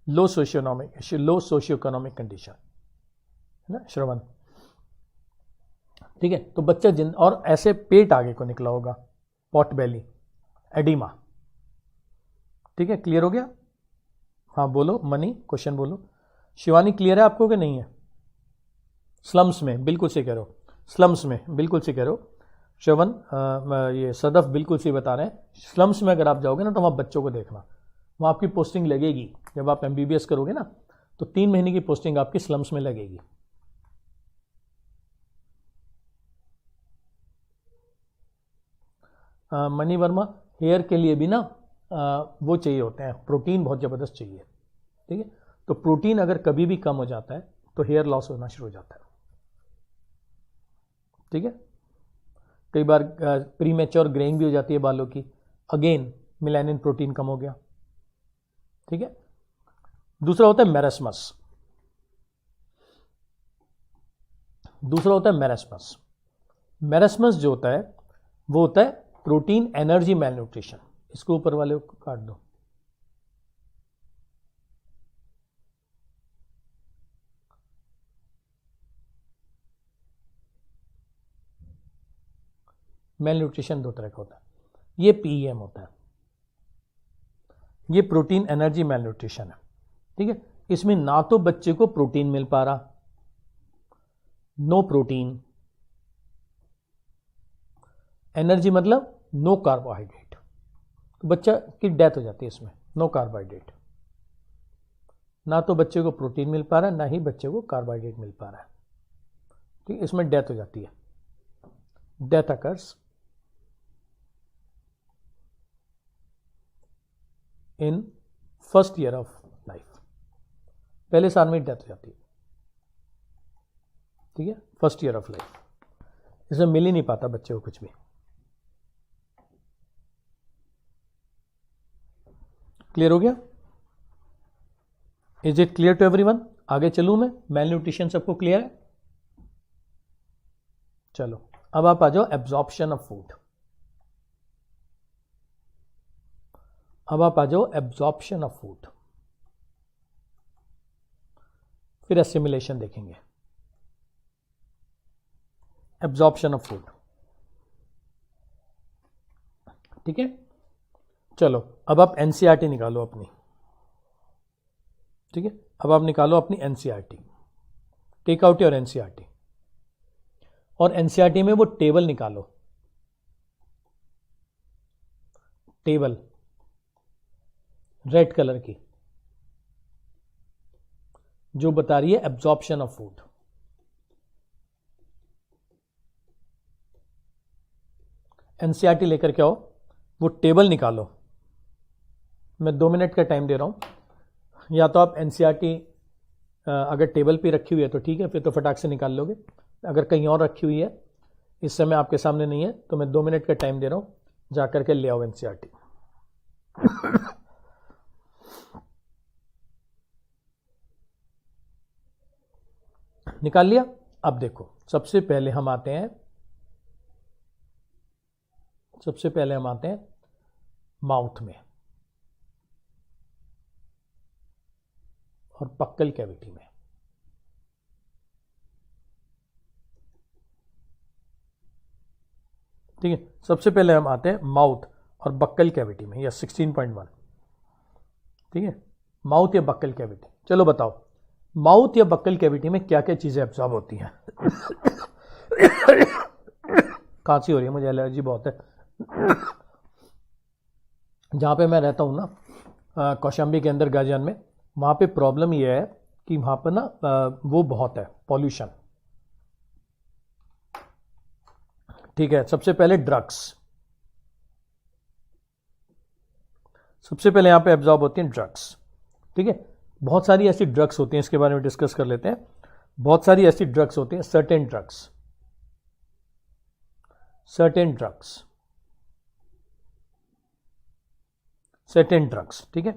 लो सोशियो इकोनॉमिक कंडीशन है ना श्रवण। ठीक है, तो बच्चा और ऐसे पेट आगे को निकला होगा, पॉट बेली, एडिमा। ठीक है, क्लियर हो गया? हाँ बोलो मनी, क्वेश्चन बोलो। शिवानी क्लियर है आपको कि नहीं है? स्लम्स में बिल्कुल सही कह रहे हो, स्लम्स में बिल्कुल सही कह रहे हो श्रवण। ये सदफ बिल्कुल सही बता रहे हैं। स्लम्स में अगर आप जाओगे ना तो वहाँ बच्चों को देखना, वहाँ आपकी पोस्टिंग लगेगी। जब आप एमबीबीएस करोगे ना तो 3 महीने की पोस्टिंग आपकी स्लम्स में लगेगी। मनी वर्मा, हेयर के लिए भी ना वो चाहिए होते हैं, प्रोटीन बहुत ज़बरदस्त चाहिए, ठीक है। तो प्रोटीन अगर कभी भी कम हो जाता है तो हेयर लॉस होना शुरू हो जाता है, ठीक है। कई बार प्रीमेच्योर ग्रेइंग भी हो जाती है बालों की, अगेन मेलानिन प्रोटीन कम हो गया, ठीक है। दूसरा होता है मेरेस्मस, मेरेस्मस जो होता है वो होता है प्रोटीन एनर्जी मेलन्यूट्रिशन। इसको ऊपर वाले को काट दो। मेल न्यूट्रिशन दो तरह का होता है, ये पीएम होता है, ये प्रोटीन एनर्जी मेल न्यूट्रिशन है, ठीक है। इसमें ना तो बच्चे को प्रोटीन मिल पा रहा, नो प्रोटीन, एनर्जी मतलब नो कार्बोहाइड्रेट, तो बच्चा की डेथ हो जाती है इसमें, नो कार्बोहाइड्रेट, ना तो बच्चे को प्रोटीन मिल पा रहा है ना ही बच्चे को कार्बोहाइड्रेट मिल पा रहा है, ठीक, इसमें डेथ हो जाती है, death occurs in first year of life, पहले साल में डेथ हो जाती है, ठीक है, फर्स्ट ईयर ऑफ लाइफ, इसमें मिल ही नहीं पाता बच्चे को कुछ भी। क्लियर हो गया? Is it clear to everyone? आगे चलूं मैं, मेल न्यूट्रिशन सबको क्लियर है? चलो अब आप आ जाओ एब्जॉर्प्शन ऑफ फूड। अब आप आ जाओ एब्जॉर्प्शन ऑफ फूड, फिर एसिमिलेशन देखेंगे। एब्जॉर्प्शन ऑफ फूड, ठीक है। चलो अब आप एनसीईआरटी निकालो अपनी, ठीक है। अब आप निकालो अपनी NCERT, take out your NCERT, और एनसीईआरटी में वो टेबल निकालो, टेबल रेड कलर की जो बता रही है एब्जॉर्प्शन ऑफ फूड। एनसीईआरटी लेकर के आओ, वो टेबल निकालो। मैं 2 मिनट का टाइम दे रहा हूं, या तो आप एनसीईआरटी अगर टेबल पे रखी हुई है तो ठीक है, फिर तो फटाक से निकाल लोगे। अगर कहीं और रखी हुई है, इस समय आपके सामने नहीं है, तो मैं 2 मिनट का टाइम दे रहा हूं, जाकर के ले आओ एनसीईआरटी। निकाल लिया? अब देखो, सबसे पहले हम आते हैं माउथ में और बक्कल कैविटी में। ठीक है, सबसे पहले हम आते हैं माउथ और बक्कल कैविटी में, या 16.1, ठीक है, माउथ या बक्कल कैविटी। चलो बताओ, माउथ या बक्कल कैविटी में क्या क्या चीजें एब्जॉर्ब होती हैं? खांसी हो रही है मुझे, एलर्जी बहुत है। जहाँ पे मैं रहता हूँ ना, कौशाम्बी के अंदर गाजियान में, वहाँ पे प्रॉब्लम ये है कि वहाँ पर ना वो बहुत है, पॉल्यूशन। ठीक है, सबसे पहले ड्रग्स, सबसे पहले यहाँ पे एब्जॉर्ब होती हैं ड्रग्स, ठीक है। बहुत सारी ऐसी ड्रग्स होती हैं, इसके बारे में डिस्कस कर लेते हैं। बहुत सारी ऐसी ड्रग्स होती हैं, सर्टेन ड्रग्स, ठीक है।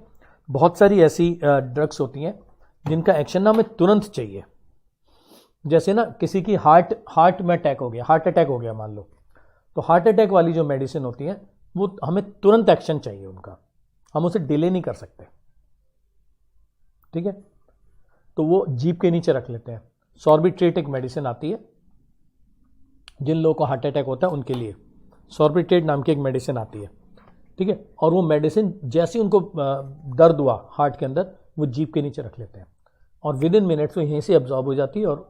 बहुत सारी ऐसी ड्रग्स होती हैं जिनका एक्शन ना हमें तुरंत चाहिए। जैसे ना किसी की हार्ट में अटैक हो गया, हार्ट अटैक हो गया मान लो, तो हार्ट अटैक वाली जो मेडिसिन होती है वो हमें तुरंत एक्शन चाहिए उनका, हम उसे डिले नहीं कर सकते, ठीक है। तो वो जीभ के नीचे रख लेते हैं। सॉर्बिट्रेट एक मेडिसिन आती है, जिन लोगों को हार्ट अटैक होता है उनके लिए सॉर्बिट्रेट नाम की एक मेडिसिन आती है, ठीक है। और वो मेडिसिन जैसे उनको दर्द हुआ हार्ट के अंदर, वो जीभ के नीचे रख लेते हैं और विद इन मिनट्स वो यहीं से एब्जॉर्ब हो जाती है और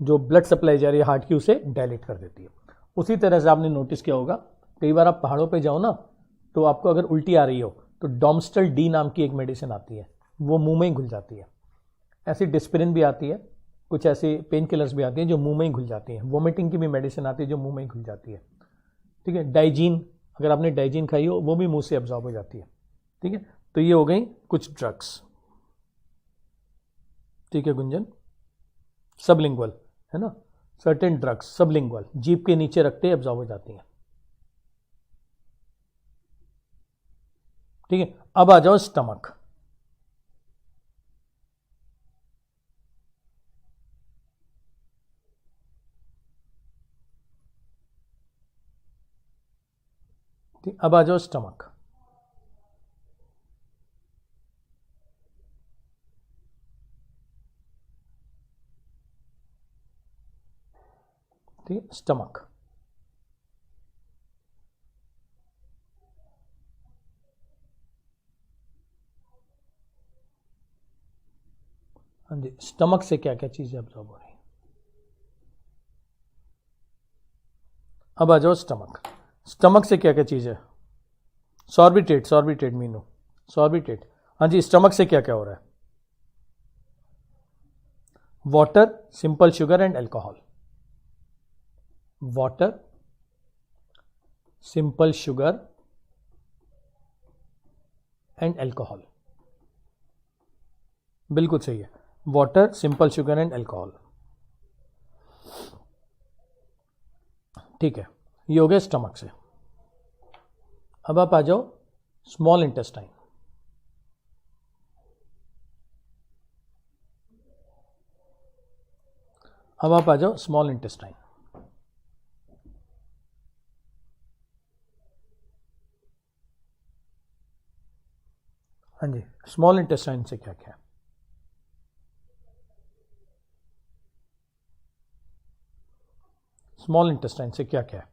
जो ब्लड सप्लाई जा रही है हार्ट की उसे डायलेट कर देती है। उसी तरह से आपने नोटिस किया होगा, कई बार आप पहाड़ों पे जाओ ना, तो आपको अगर उल्टी आ रही हो तो डॉम्स्टल डी नाम की एक मेडिसिन आती है, वो मुंह में ही घुल जाती है। ऐसी डिस्पिरिन भी आती है, कुछ ऐसी पेन किलर्स भी आती हैं जो मुंह में ही घुल जाती हैं। वोमिटिंग की भी मेडिसिन आती है जो मुंह में ही घुल जाती है, ठीक है। डाइजीन अगर आपने डाइजीन खाई हो वो भी मुंह से एब्जॉर्ब हो जाती है, ठीक है। तो ये हो गई कुछ ड्रग्स, ठीक है गुंजन। सबलिंगुअल है ना, सर्टेन ड्रग्स सबलिंगुअल जीभ के नीचे रखते एब्जॉर्ब हो जाती हैं, ठीक है। अब आ जाओ स्टमक। ठीक, अब आ जाओ स्टमक। ठीक है, स्टमक। हाँ जी, स्टमक से क्या क्या चीजें एब्जॉर्ब हो रही है। अब आ जाओ स्टमक। स्टमक से क्या क्या चीज है। सॉर्बिटेट, सॉर्बिटेट मीनू, सॉर्बिटेट। हाँ जी, स्टमक से क्या क्या हो रहा है। Water, simple sugar and alcohol. Water, simple sugar and alcohol, बिल्कुल सही है। Water, simple sugar and alcohol, ठीक है। ये हो गया स्टमक से। अब आप आ जाओ स्मॉल इंटेस्टाइन। अब आप आ जाओ स्मॉल इंटेस्टाइन। हाँ जी, स्मॉल इंटेस्टाइन से क्या क्या है। स्मॉल इंटेस्टाइन से क्या क्या है।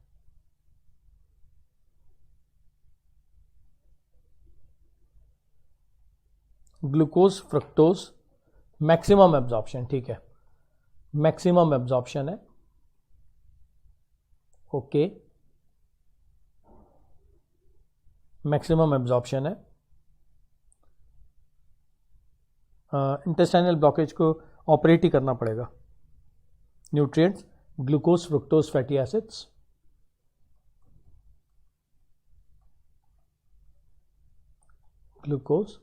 ग्लूकोज, फ्रक्टोज, मैक्सिमम एब्जॉर्प्शन, ठीक है, मैक्सिमम एब्जॉर्प्शन है, ओके, मैक्सिमम एब्जॉर्प्शन है। इंटेस्टाइनल ब्लॉकेज को ऑपरेट ही करना पड़ेगा। Nutrients, glucose, fructose, fatty acids, glucose,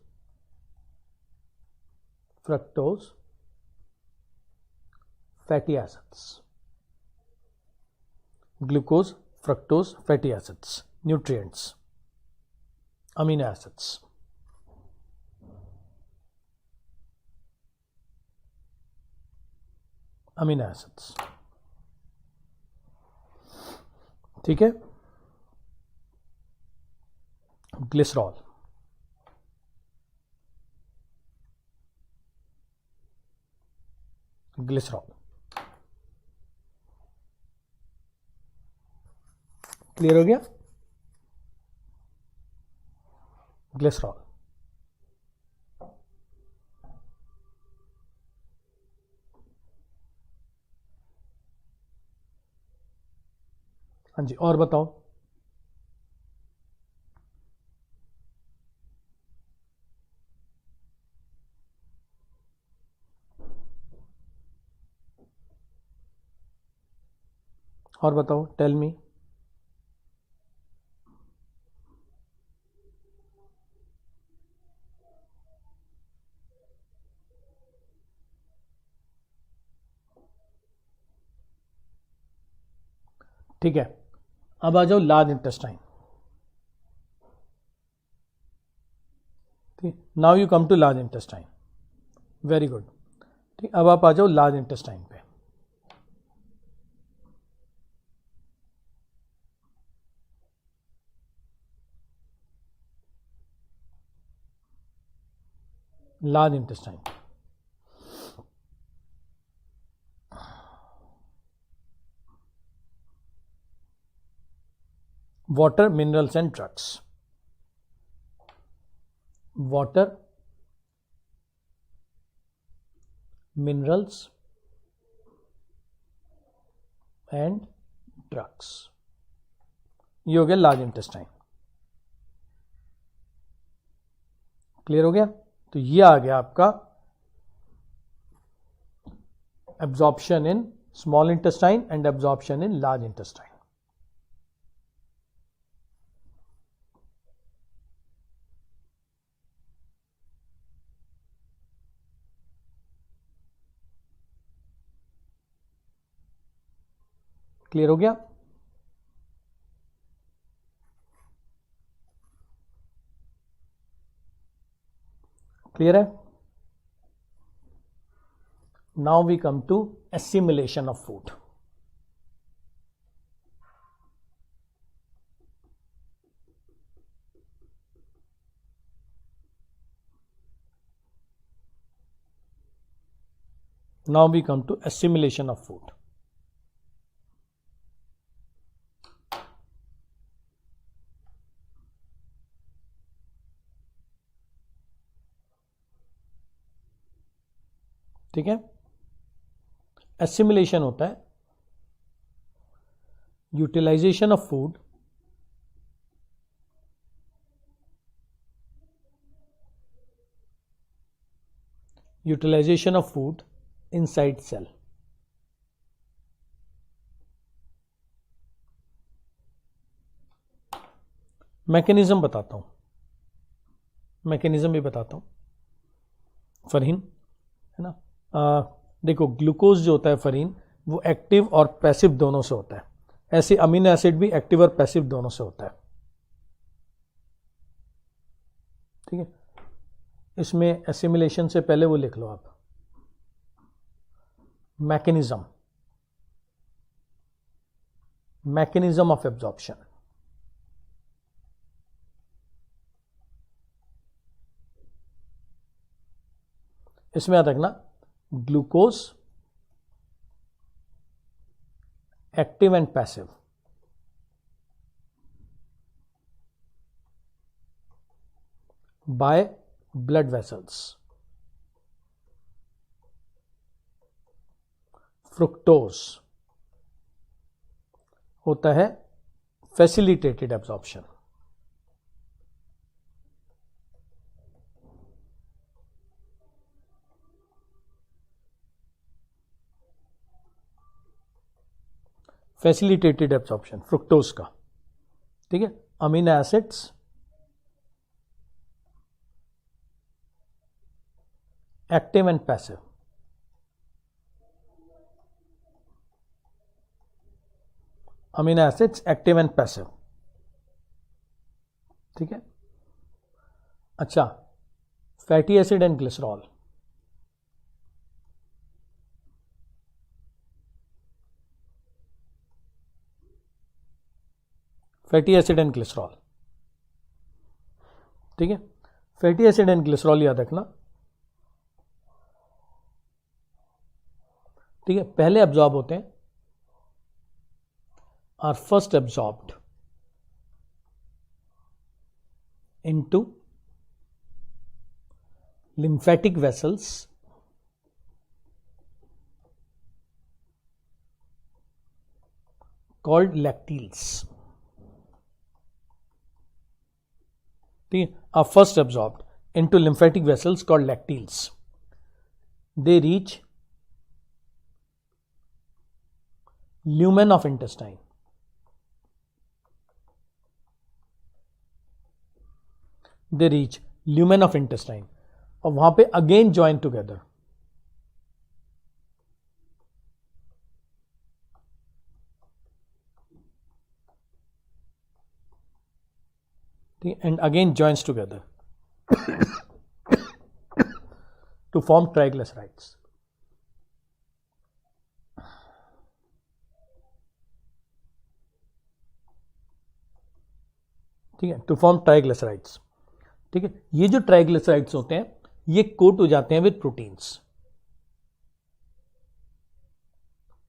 fructose, fatty acids, glucose, fructose, fatty acids, nutrients, amino acids, amino acids, ठीक है। ग्लिसरॉल, ग्लिसरॉल, क्लियर हो गया। ग्लिसरॉल, हाँ जी, और बताओ। और बताओ, टेल मी। ठीक है, अब आ जाओ लार्ज इंटेस्टाइन। ठीक, now you come to large intestine, very good. ठीक, अब आप आ जाओ लार्ज इंटेस्टाइन पे। Large intestine, water, minerals and drugs, water, minerals and drugs, ये हो गया लार्ज इंटेस्टाइन। क्लियर हो गया। तो ये आ गया आपका absorption in small intestine and absorption in large intestine. Clear हो गया? क्लियर है? Now we come to assimilation of food. Now we come to assimilation of food. ठीक है, assimilation होता है utilization of food inside cell. Mechanism बताता हूं, mechanism भी बताता हूं. फरहीन है ना, देखो ग्लूकोज जो होता है फरहीन, वो एक्टिव और पैसिव दोनों से होता है. ऐसे अमीनो एसिड भी एक्टिव और पैसिव दोनों से होता है. ठीक है, इसमें एसिमिलेशन से पहले वो लिख लो आप, मैकेनिज्म, मैकेनिज्म ऑफ एब्जॉर्प्शन. इसमें याद रखना glucose active and passive. By blood vessels. Fructose होता है facilitated absorption. Facilitated absorption fructose का. ठीक है, amino acids active and passive. Amino acids active and passive. ठीक है, अच्छा, fatty acid and glycerol. Fatty acid and glycerol. ठीक है, फैटी एसिड एंड ग्लिसरॉल याद रखना. ठीक है, पहले एब्जॉर्ब होते हैं, are first absorbed into lymphatic vessels called lacteals. Are first absorbed into lymphatic vessels called lacteals. They reach lumen of intestine. They reach lumen of intestine और वहां पे again join together. and again joins together to form triglycerides. ठीक है, to form triglycerides. ठीक है, ये जो triglycerides होते हैं ये कोट हो जाते हैं विद प्रोटीन्स.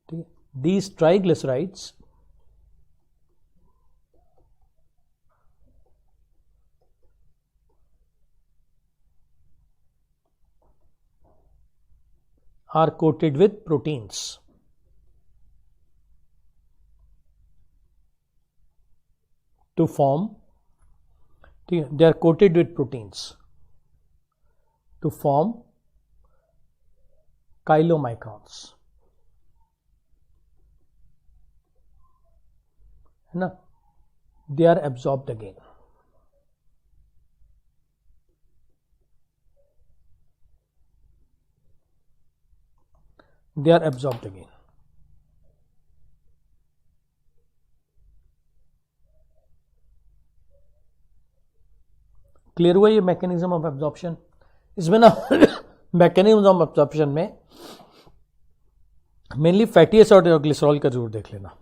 ठीक है, these triglycerides are coated with proteins to form, they are coated with proteins to form chylomicrons. है ना, they are absorbed again. They are absorbed again. Clear हुआ ये मैकेनिज्म ऑफ एब्जॉर्प्शन? इसमें ना मैकेनिज्म ऑफ एब्जॉर्प्शन में mainly fatty acid और glycerol का जरूर देख लेना।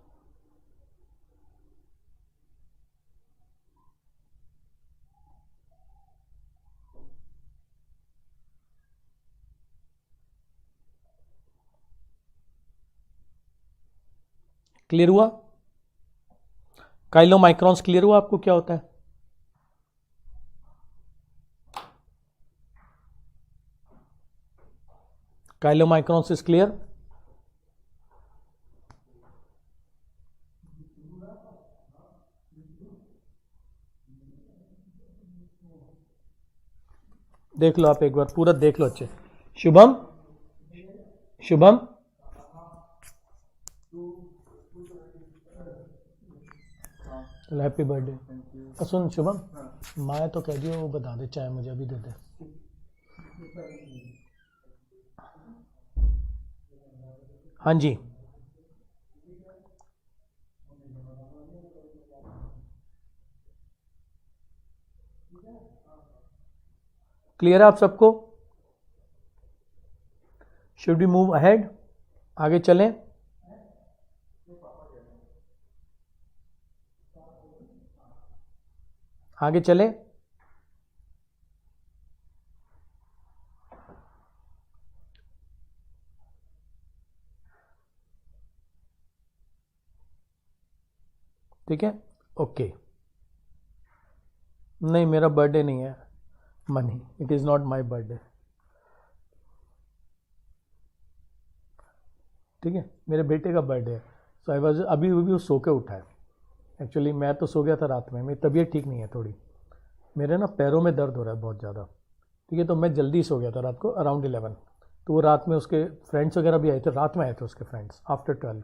क्लियर हुआ? काइलोमाइक्रॉन्स क्लियर हुआ आपको क्या होता है? Chylomicrons is clear? देख लो आप एक बार पूरा देख लो अच्छे। Shubham, Shubham happy birthday. सुन शुभम, मैं तो कह दियो वो बता दे, चाहे मुझे अभी दे दे। हाँ जी, क्लियर है आप सबको? Should we move ahead? आगे चलें? आगे चलें? ठीक है, ओके। नहीं, मेरा बर्थडे नहीं है money, it is not my birthday. ठीक है, मेरे बेटे का बर्थडे है। सो आई वाज अभी वो सो के उठा है। एक्चुअली मैं तो सो गया था रात में, मेरी तबीयत ठीक नहीं है थोड़ी, मेरे ना पैरों में दर्द हो रहा है बहुत ज़्यादा। ठीक है, तो मैं जल्दी सो गया था रात को अराउंड 11। तो वो रात में उसके फ्रेंड्स वगैरह भी आए थे, रात में आए थे उसके फ्रेंड्स आफ्टर 12।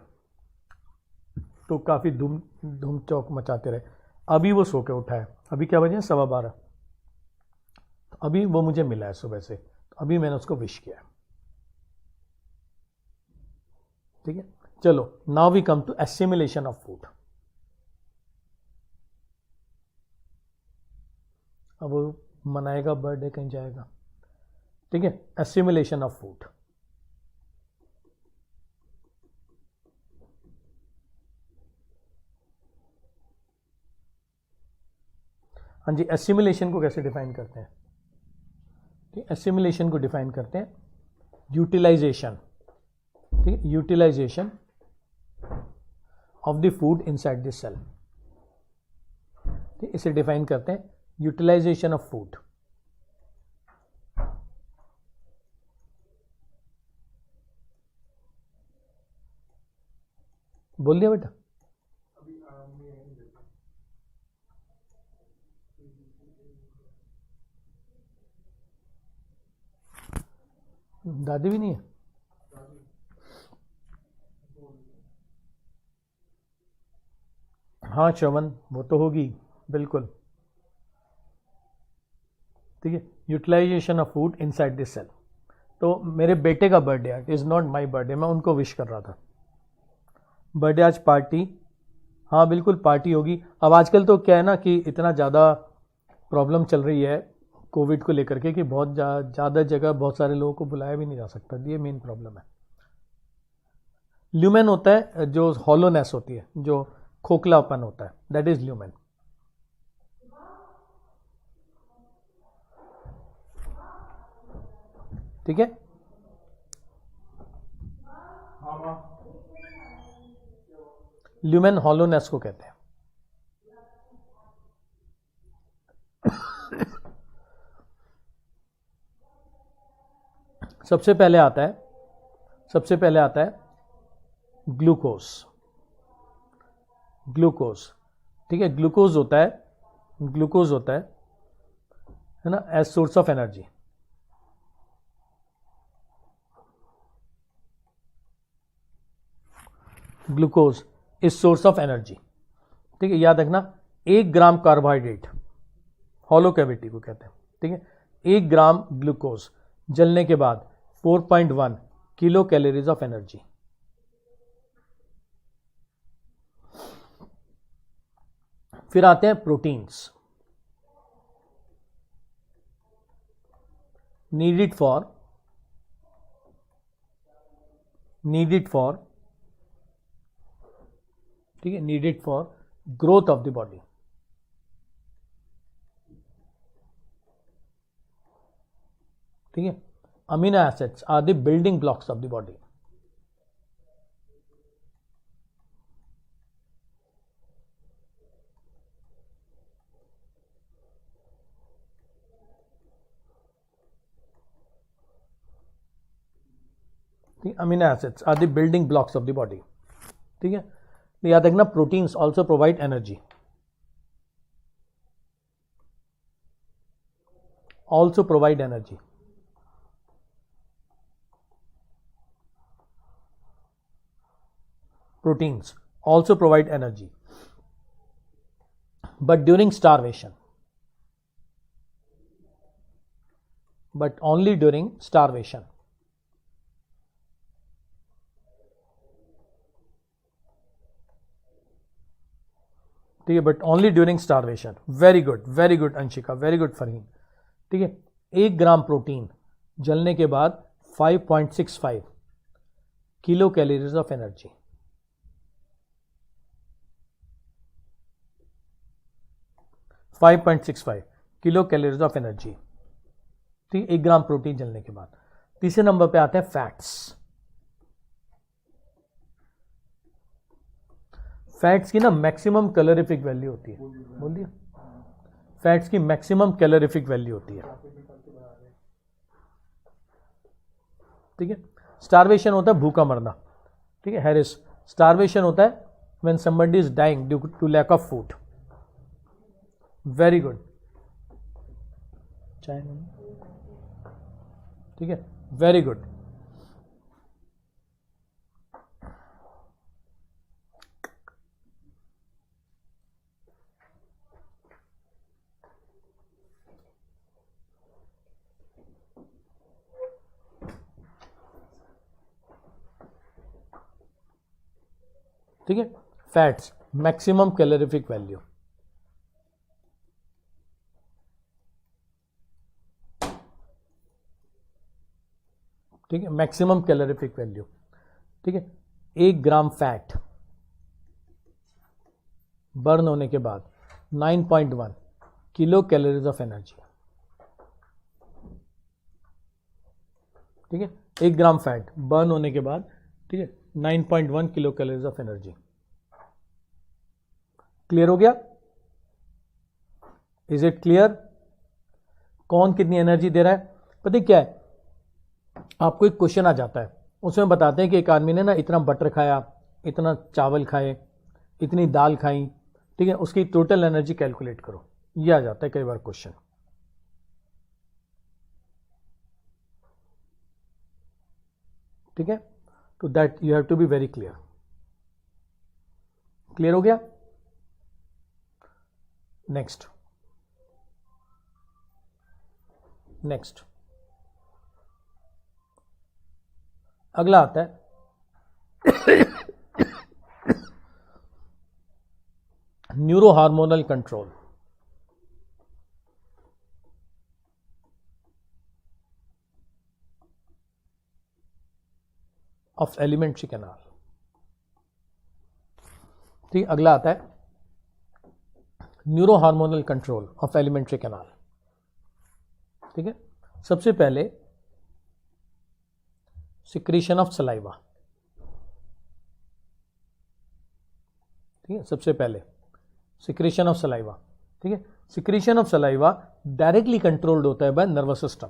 तो काफ़ी धूम धूम चौक मचाते रहे। अभी वो सो के उठा है, अभी क्या बजे हैं, 12:15। तो अभी वो मुझे मिला है सुबह से, तो अभी मैंने उसको विश किया है। ठीक है, चलो now we come to assimilation of food. अब वो मनाएगा बर्थडे, कहीं जाएगा। ठीक है, एसिमिलेशन ऑफ फूड। हाँ जी, एसिमिलेशन को कैसे डिफाइन करते हैं? एसिमिलेशन को डिफाइन करते हैं यूटिलाइजेशन। ठीक है, utilization of the food inside the cell. ठीक, इसे डिफाइन करते हैं यूटिलाइजेशन ऑफ फूड। बोल दिया बेटा? दादी भी नहीं है? हाँ श्रवण, वो तो होगी बिल्कुल। ठीक है, utilization of food inside this cell. तो मेरे बेटे का बर्थडे है, it is not my birthday, मैं उनको विश कर रहा था। बर्थडे आज पार्टी, हाँ बिल्कुल पार्टी होगी। अब आजकल तो क्या है ना कि इतना ज़्यादा प्रॉब्लम चल रही है कोविड को लेकर के कि बहुत ज़्यादा जगह बहुत सारे लोगों को बुलाया भी नहीं जा सकता, ये मेन प्रॉब्लम है। ल्यूमेन होता है जो हॉलोनेस होती है, जो खोखलापन होता है, दैट इज ल्यूमेन। ठीक है, ल्यूमेन हॉलोनेस को कहते हैं। सबसे पहले आता है ग्लूकोज। ग्लूकोज, ठीक है, ग्लूकोज होता है ना, as source of energy. Glucose is source of energy. ठीक है, याद रखना, 1 ग्राम कार्बोहाइड्रेट, हॉलो कैविटी को कहते हैं। ठीक है, 1 ग्राम ग्लूकोज जलने के बाद 4.1 किलो कैलोरीज ऑफ एनर्जी। फिर आते हैं प्रोटीन्स। needed for ठीक है, needed for growth of the body. ठीक है, amino acids are the building blocks of the body. Amino acids are the building blocks of the body. ठीक है, तो याद रखना proteins also provide energy. Also provide energy. Proteins also provide energy, but during starvation. But only during starvation. ठीक है, but only during starvation. Very good Anshika, very good Farheen. ठीक है, 1 gram protein जलने के बाद 5.65 kilo calories of energy. 5.65 kilo calories of energy. ठीक, 1 gram protein जलने के बाद. तीसरे नंबर पे आते हैं फैट्स. फैट्स की ना मैक्सिमम कैलोरीफिक वैल्यू होती है. बोल दिया, फैट्स की मैक्सिमम कैलोरीफिक वैल्यू होती है. ठीक है, स्टारवेशन होता है भूखा मरना. ठीक है, हैरिस, स्टारवेशन होता है when somebody is dying due to lack of food. Very good. चाय नहीं. ठीक है, वेरी गुड. ठीक है, फैट्स मैक्सिमम कैलोरीफिक वैल्यू. ठीक है, मैक्सिमम कैलोरीफिक वैल्यू. ठीक है, 1 ग्राम फैट बर्न होने के बाद 9.1 किलो कैलोरीज ऑफ एनर्जी. ठीक है, 1 ग्राम फैट बर्न होने के बाद, ठीक है, 9.1 kilo calories of energy. Clear हो गया? Is it clear? कौन कितनी एनर्जी दे रहा है? पता क्या है, आपको एक क्वेश्चन आ जाता है, उसमें बताते हैं कि एक आदमी ने ना इतना बटर खाया, इतना चावल खाए, इतनी दाल खाई. ठीक है, उसकी टोटल एनर्जी कैलकुलेट करो. ये आ जाता है कई बार क्वेश्चन. ठीक है, तो that you have to be very clear. Clear हो गया? नेक्स्ट अगला आता है neuro hormonal control. Of alimentary canal. ठीक, अगला आता है neuro hormonal control of alimentary canal. ठीक है, सबसे पहले सिक्रीशन ऑफ सलाइवा. ठीक है, सबसे पहले सिक्रीशन ऑफ सलाइवा. ठीक है, secretion of saliva directly controlled होता है by nervous system.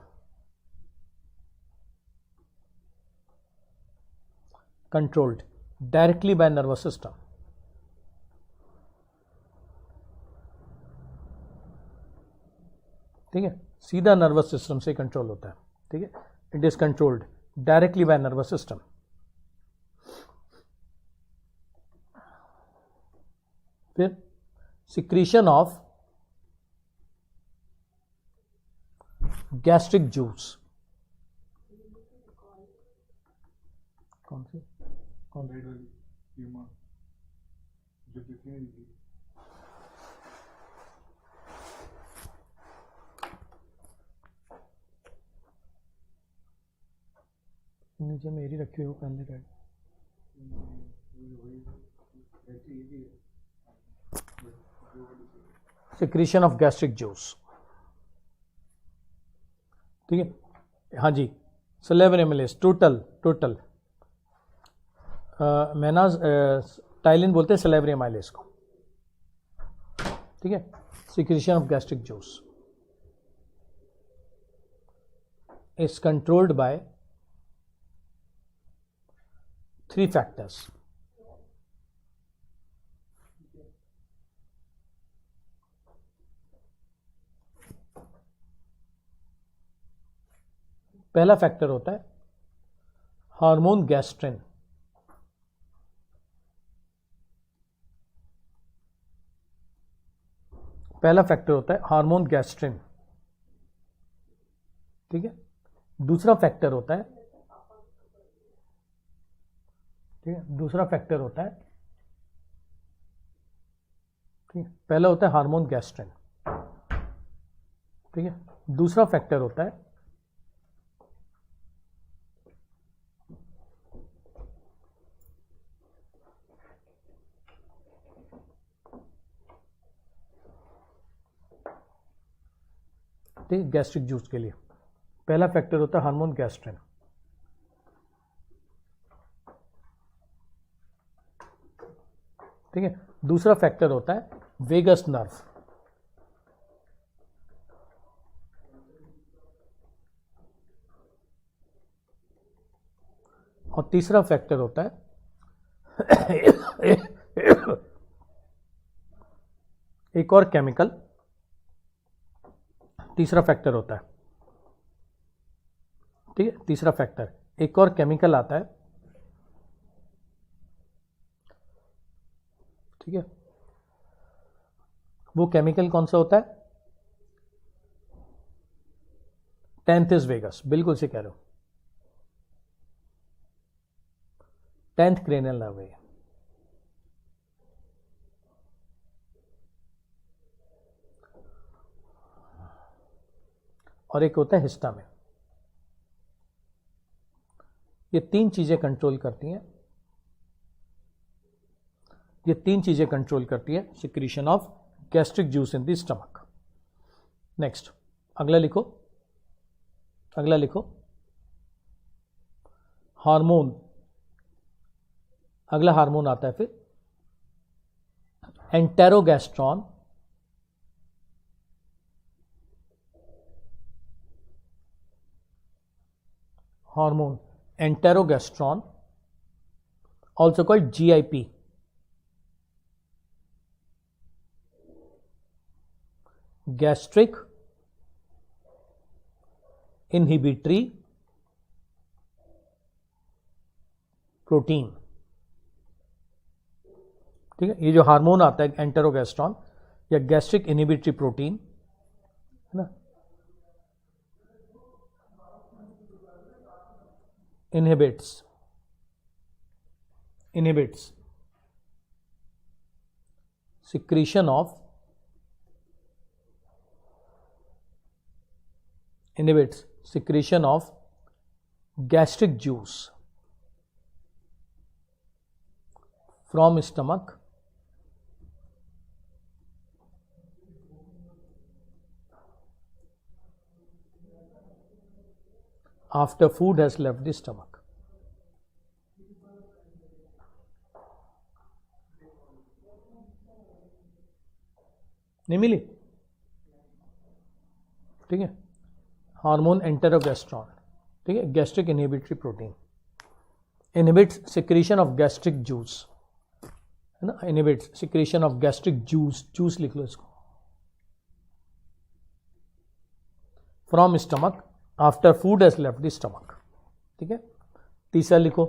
Controlled directly by nervous system. ठीक है, सीधा नर्वस सिस्टम से कंट्रोल होता है. ठीक है, it is controlled directly by nervous system. फिर सिक्रीशन ऑफ गैस्ट्रिक जूस. कौन सी? नीचे मेरी रखी हो पहले red. Secretion of gastric juice, ठीक है। हाँ जी, सलेवरी एमिलेज टोटल मैं ना टाइलिन बोलते हैं सलेवरी एमाइलेज को, ठीक है। Secretion of gastric juice is controlled by 3 factors. पहला फैक्टर होता है हार्मोन गैस्ट्रिन, पहला फैक्टर होता है हार्मोन गैस्ट्रिन, ठीक है। दूसरा फैक्टर होता है, ठीक है, दूसरा फैक्टर होता है, ठीक है, पहला होता है हार्मोन गैस्ट्रिन, ठीक है। दूसरा फैक्टर होता है ठीक है गैस्ट्रिक जूस के लिए पहला फैक्टर होता है हार्मोन गैस्ट्रिन, ठीक है। दूसरा फैक्टर होता है वेगस नर्व, और तीसरा फैक्टर होता है एक और केमिकल, तीसरा फैक्टर होता है, ठीक है। तीसरा फैक्टर एक और केमिकल आता है, ठीक है। वो केमिकल कौन सा होता है? टेंथिस वेगस, बिल्कुल से कह रहे हो, 10th क्रेनियल नर्व है। और एक होता है हिस्टामिन। ये 3 चीजें कंट्रोल करती हैं, ये 3 चीजें कंट्रोल करती है secretion of gastric juice in the stomach. Next, अगला लिखो, अगला लिखो हार्मोन, अगला हार्मोन आता है फिर enterogastrone, hormone enterogastrone, also called GIP, gastric inhibitory protein, ठीक है। ये जो हार्मोन आता है एंटेरोगैस्ट्रॉन या गैस्ट्रिक इनहिबिटरी प्रोटीन, है ना, inhibits secretion of gastric juice from stomach after food has left the stomach. नहीं मिली, ठीक है। हार्मोन एंटेरोगैस्ट्रॉन, ठीक है, gastric inhibitory protein, inhibits secretion of gastric juice, है ना, inhibits secretion of gastric juice, juice लिख लो इसको, from stomach after food has left the stomach, ठीक है। तीसरा लिखो,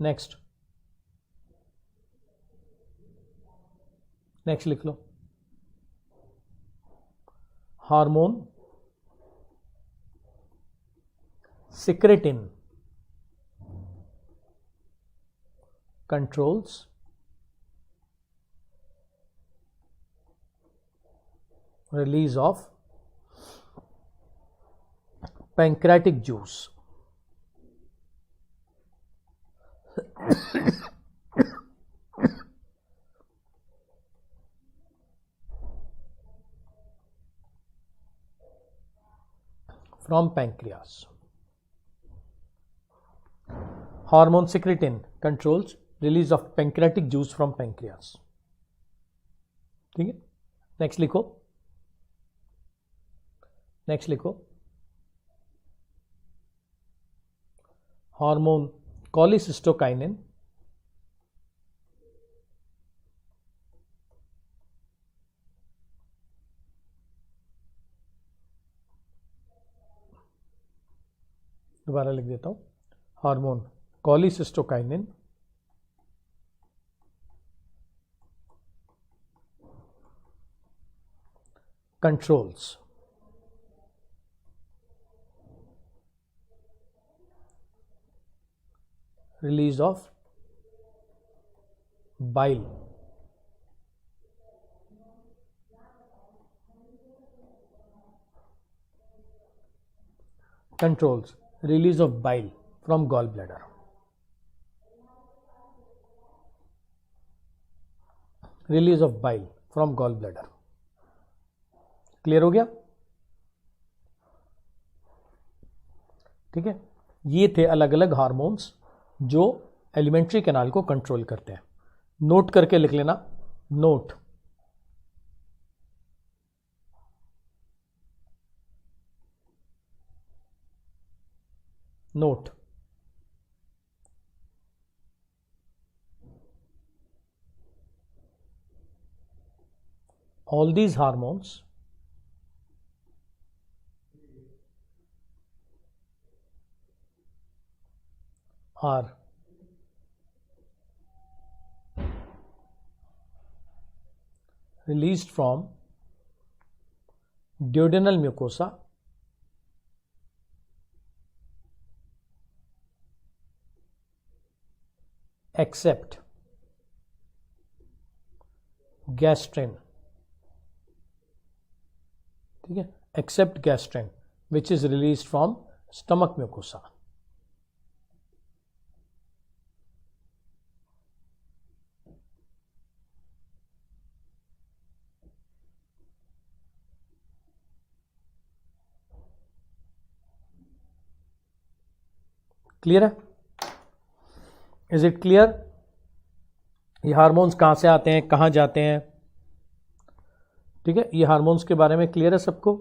नेक्स्ट लिख लो hormone secretin controls release of pancreatic juice, from pancreas. Hormone secretin controls release of pancreatic juice from pancreas. ठीक है, नेक्स्ट लिखो, नेक्स्ट लिखो, हार्मोन कोलिसिस्टोकाइनिन दोबारा लिख देता हूं, hormone cholecystokinin controls release of bile controls release of bile from gallbladder. Release of bile from gallbladder. Clear हो गया? ठीक है, ये थे अलग अलग हार्मोन्स जो एलिमेंट्री कैनाल को कंट्रोल करते हैं. नोट करके लिख लेना, note. Note. All these hormones are released from duodenal mucosa except gastrin. ठीक है, except gastrin which is released from stomach mucosa. Clear है? Is it clear? ये हार्मोन्स कहां से आते हैं, कहां जाते हैं? ठीक है, ये हार्मोन्स के बारे में क्लियर है सबको?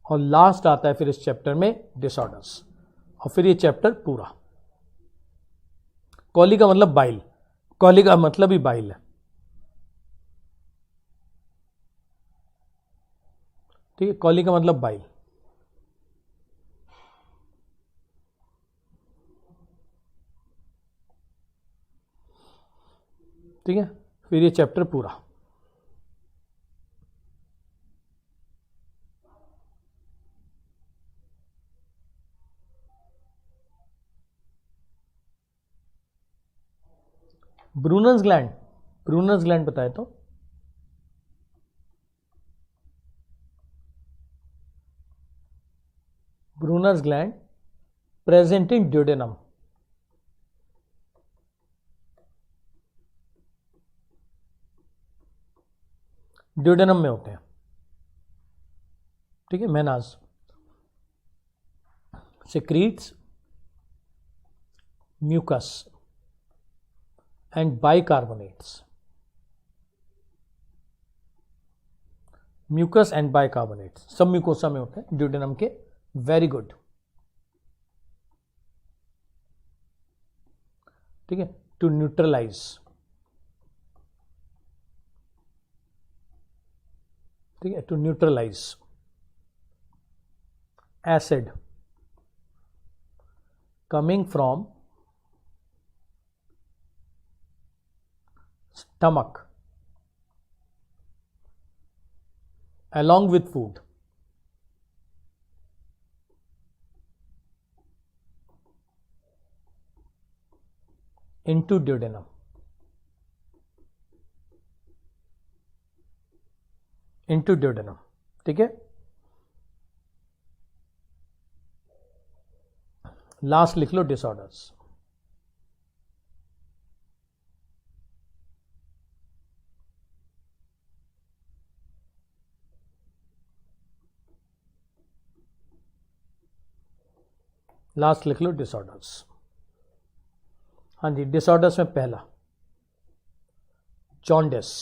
और लास्ट आता है फिर इस चैप्टर में डिसऑर्डर्स, और फिर ये चैप्टर पूरा. कॉली का मतलब बाइल, कॉली का मतलब ही बाइल है. ठीक है, कॉली का मतलब बाइल. ठीक है, फिर ये चैप्टर पूरा. ब्रूनर्स ग्लैंड, ब्रूनर्स ग्लैंड बताए तो Brunner's gland present in duodenum. Duodenum में होते हैं. ठीक है, Menaz secretes mucus and bicarbonates. Mucus and bicarbonates सब म्यूकोसा में होते हैं, ड्यूडेनम के. Very good. ठीक है, टू न्यूट्रलाइज. ठीक है, to neutralize acid coming from stomach along with food. Into duodenum. Into duodenum. ठीक है, लास्ट लिख लो डिसऑर्डर्स। लास्ट लिख लो डिसऑर्डर्स। हाँ जी, डिसऑर्डर्स में पहला जॉन्डिस।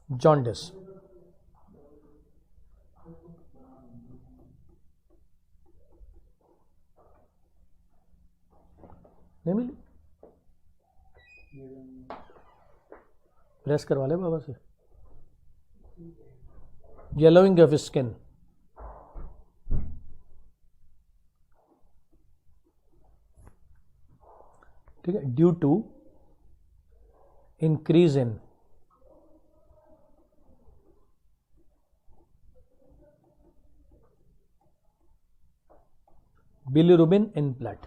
जॉन्डिस नहीं मिली, प्रेस करवा ले बाबा से। येलोइंग ऑफ स्किन, ठीक है, due to increase in bilirubin in blood.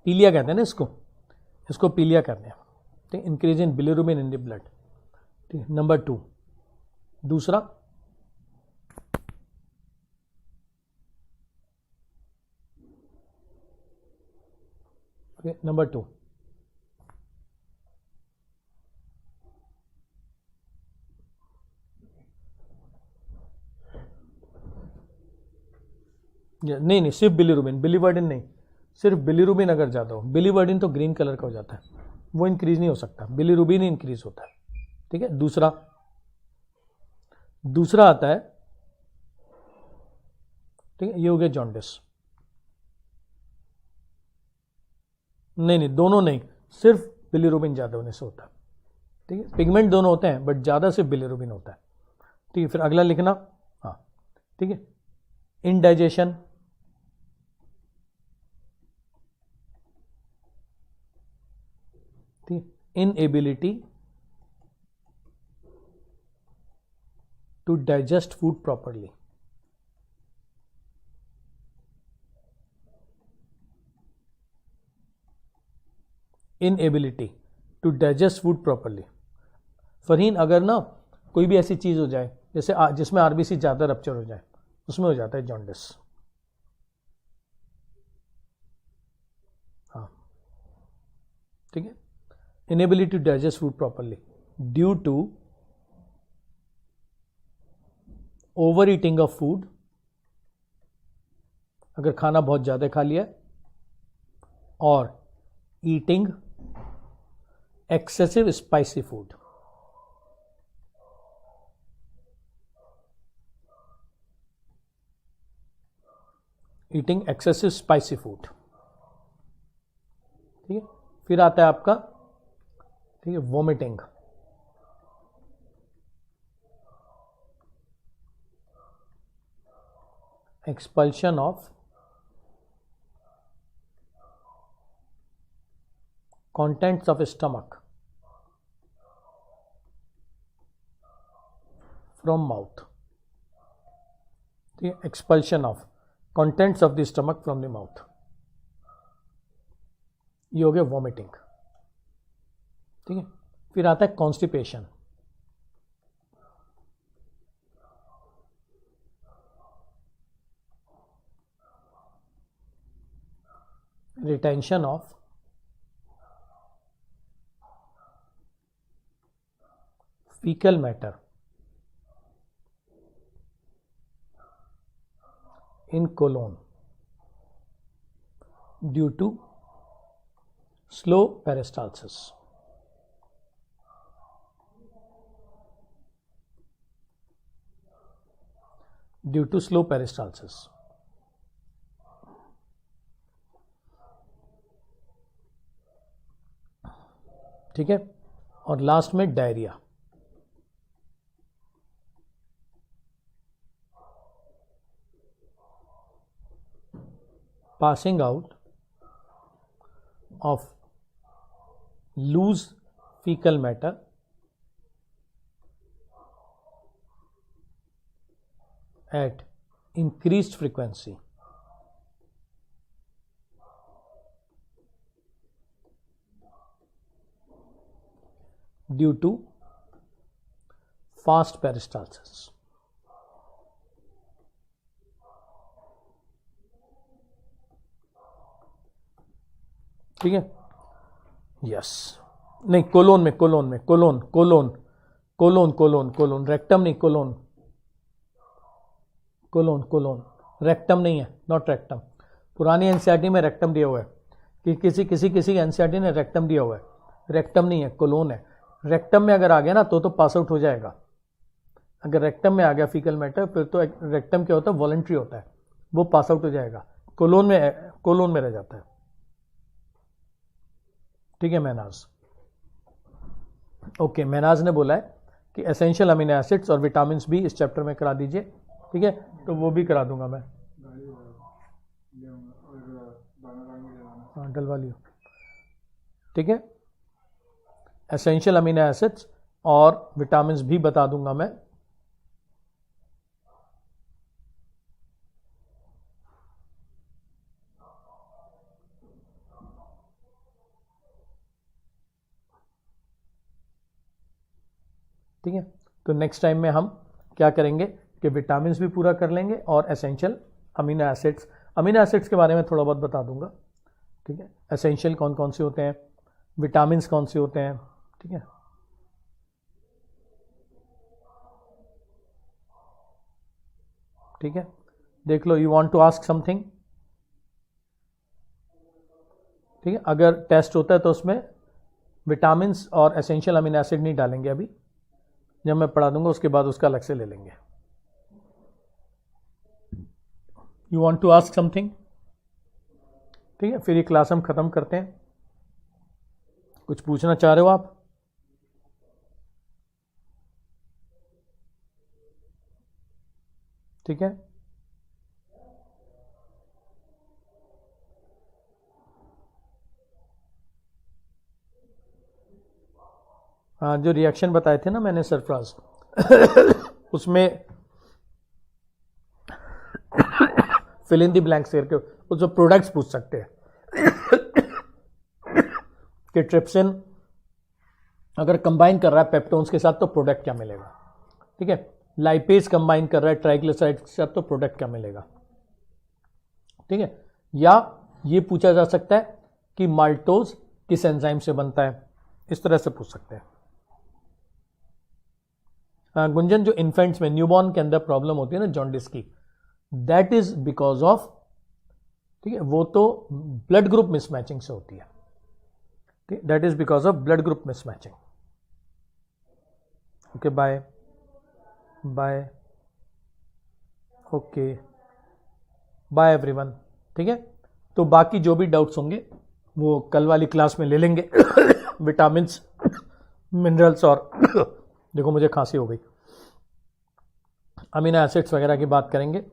पीलिया कहते हैं ना इसको, इसको पीलिया कहते हैं, ठीक, increase in bilirubin in the blood, ठीक। नंबर 2, दूसरा नंबर 2 नहीं, सिर्फ बिलिरुबिन, बिलीवर्डिन नहीं, सिर्फ बिलिरुबिन अगर ज़्यादा हो। बिलीवर्डिन तो ग्रीन कलर का हो जाता है, वो इंक्रीज नहीं हो सकता, बिलिरुबिन ही इंक्रीज होता है, ठीक है। दूसरा आता है, ठीक है, ये हो गया जॉन्डिस। नहीं, दोनों नहीं, सिर्फ बिलिरुबिन ज़्यादा होने से होता है, ठीक है। पिगमेंट दोनों होते हैं बट ज़्यादा सिर्फ बिलिरुबिन होता है, ठीक है। फिर अगला लिखना, हाँ, ठीक है, indigestion, inability to digest food properly, inability to digest food properly. Farheen, अगर ना कोई भी ऐसी चीज हो जाए जैसे जिसमें आरबीसी ज्यादा रप्चर हो जाए, उसमें हो जाता है जॉन्डिस, हाँ, ठीक है। Inability to digest food properly due to over eating of food, अगर खाना बहुत ज्यादा खा लिया, और eating excessive spicy food, eating excessive spicy food, ठीक है। फिर आता है आपका, ठीक है, vomiting, expulsion of contents of stomach from mouth, ठीक है, expulsion of contents of the stomach from the mouth, ये हो गया वॉमिटिंग, ठीक है। फिर आता है constipation, retention of fecal matter in colon due to slow peristalsis, due to slow peristalsis, ठीक है। और लास्ट में diarrhoea, passing out of loose fecal matter at increased frequency due to fast peristalsis, ठीक है, यस, नहीं colon में, colon में, colon colon colon colon colon, rectum नहीं, कोलोन कोलोन कोलोन, रेक्टम नहीं है, नॉट रेक्टम। पुरानी एनसीईआरटी में रेक्टम दिया हुआ है कि किसी किसी किसी एनसीईआरटी ने रेक्टम दिया हुआ है, रेक्टम नहीं है, कोलोन है। रेक्टम में अगर आ गया ना तो पास आउट हो जाएगा। अगर रेक्टम में आ गया फीकल मैटर फिर तो रेक्टम क्या होता है, वॉलंटरी होता है, वो पास आउट हो जाएगा। कोलोन में रह जाता है। ठीक है महनाज, ओके। महनाज ने बोला है कि एसेंशियल अमीनो एसिड्स और विटामिन भी इस चैप्टर में करा दीजिए। ठीक है, तो वो भी करा दूंगा मैं। हाँ डलवा लियो। ठीक है, एसेंशियल अमीनो एसिड्स और विटामिन भी बता दूंगा मैं। ठीक है, तो नेक्स्ट टाइम में हम क्या करेंगे कि विटामिन भी पूरा कर लेंगे और एसेंशियल अमीनो एसिड्स के बारे में थोड़ा बहुत बता दूंगा। ठीक है, एसेंशियल कौन कौन से होते हैं, विटामिन कौन से होते हैं। ठीक है, ठीक है, देख लो। You want to ask something? ठीक है, अगर टेस्ट होता है तो उसमें विटामिन और एसेंशियल अमीनो एसिड नहीं डालेंगे अभी, जब मैं पढ़ा दूंगा उसके बाद उसका अलग से ले लेंगे। You want to ask something? ठीक है, फिर ये क्लास हम खत्म करते हैं। कुछ पूछना चाह रहे हो आप? ठीक है, हाँ जो रिएक्शन बताए थे ना मैंने सरफराज उसमें फिल इन दी ब्लैंक्स करके उस प्रोडक्ट्स पूछ सकते हैं कि ट्रिप्सिन अगर कंबाइन कर रहा है पेप्टोन्स के साथ तो प्रोडक्ट क्या मिलेगा। ठीक है, लाइपेज कंबाइन कर रहा है ट्राइग्लिसराइड्स के साथ तो प्रोडक्ट क्या मिलेगा। ठीक है, या ये पूछा जा सकता है कि माल्टोज किस एंजाइम से बनता है, इस तरह से पूछ सकते हैं। गुंजन, जो इन्फेंट्स में न्यूबॉर्न के अंदर प्रॉब्लम होती है ना जॉन्डिस की, दैट इज बिकॉज ऑफ, ठीक है, वो तो ब्लड ग्रुप मिसमैचिंग से होती है। ठीक, that is because of blood group mismatching. Okay, bye bye, okay bye everyone. ठीक है, तो बाकी जो भी डाउट्स होंगे वो कल वाली क्लास में ले लेंगे विटामिन्स, मिनरल्स और देखो मुझे खांसी हो गई, अमीनो एसिड्स वगैरह की बात करेंगे।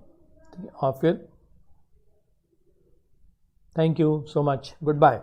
और फिर thank you so much, good bye.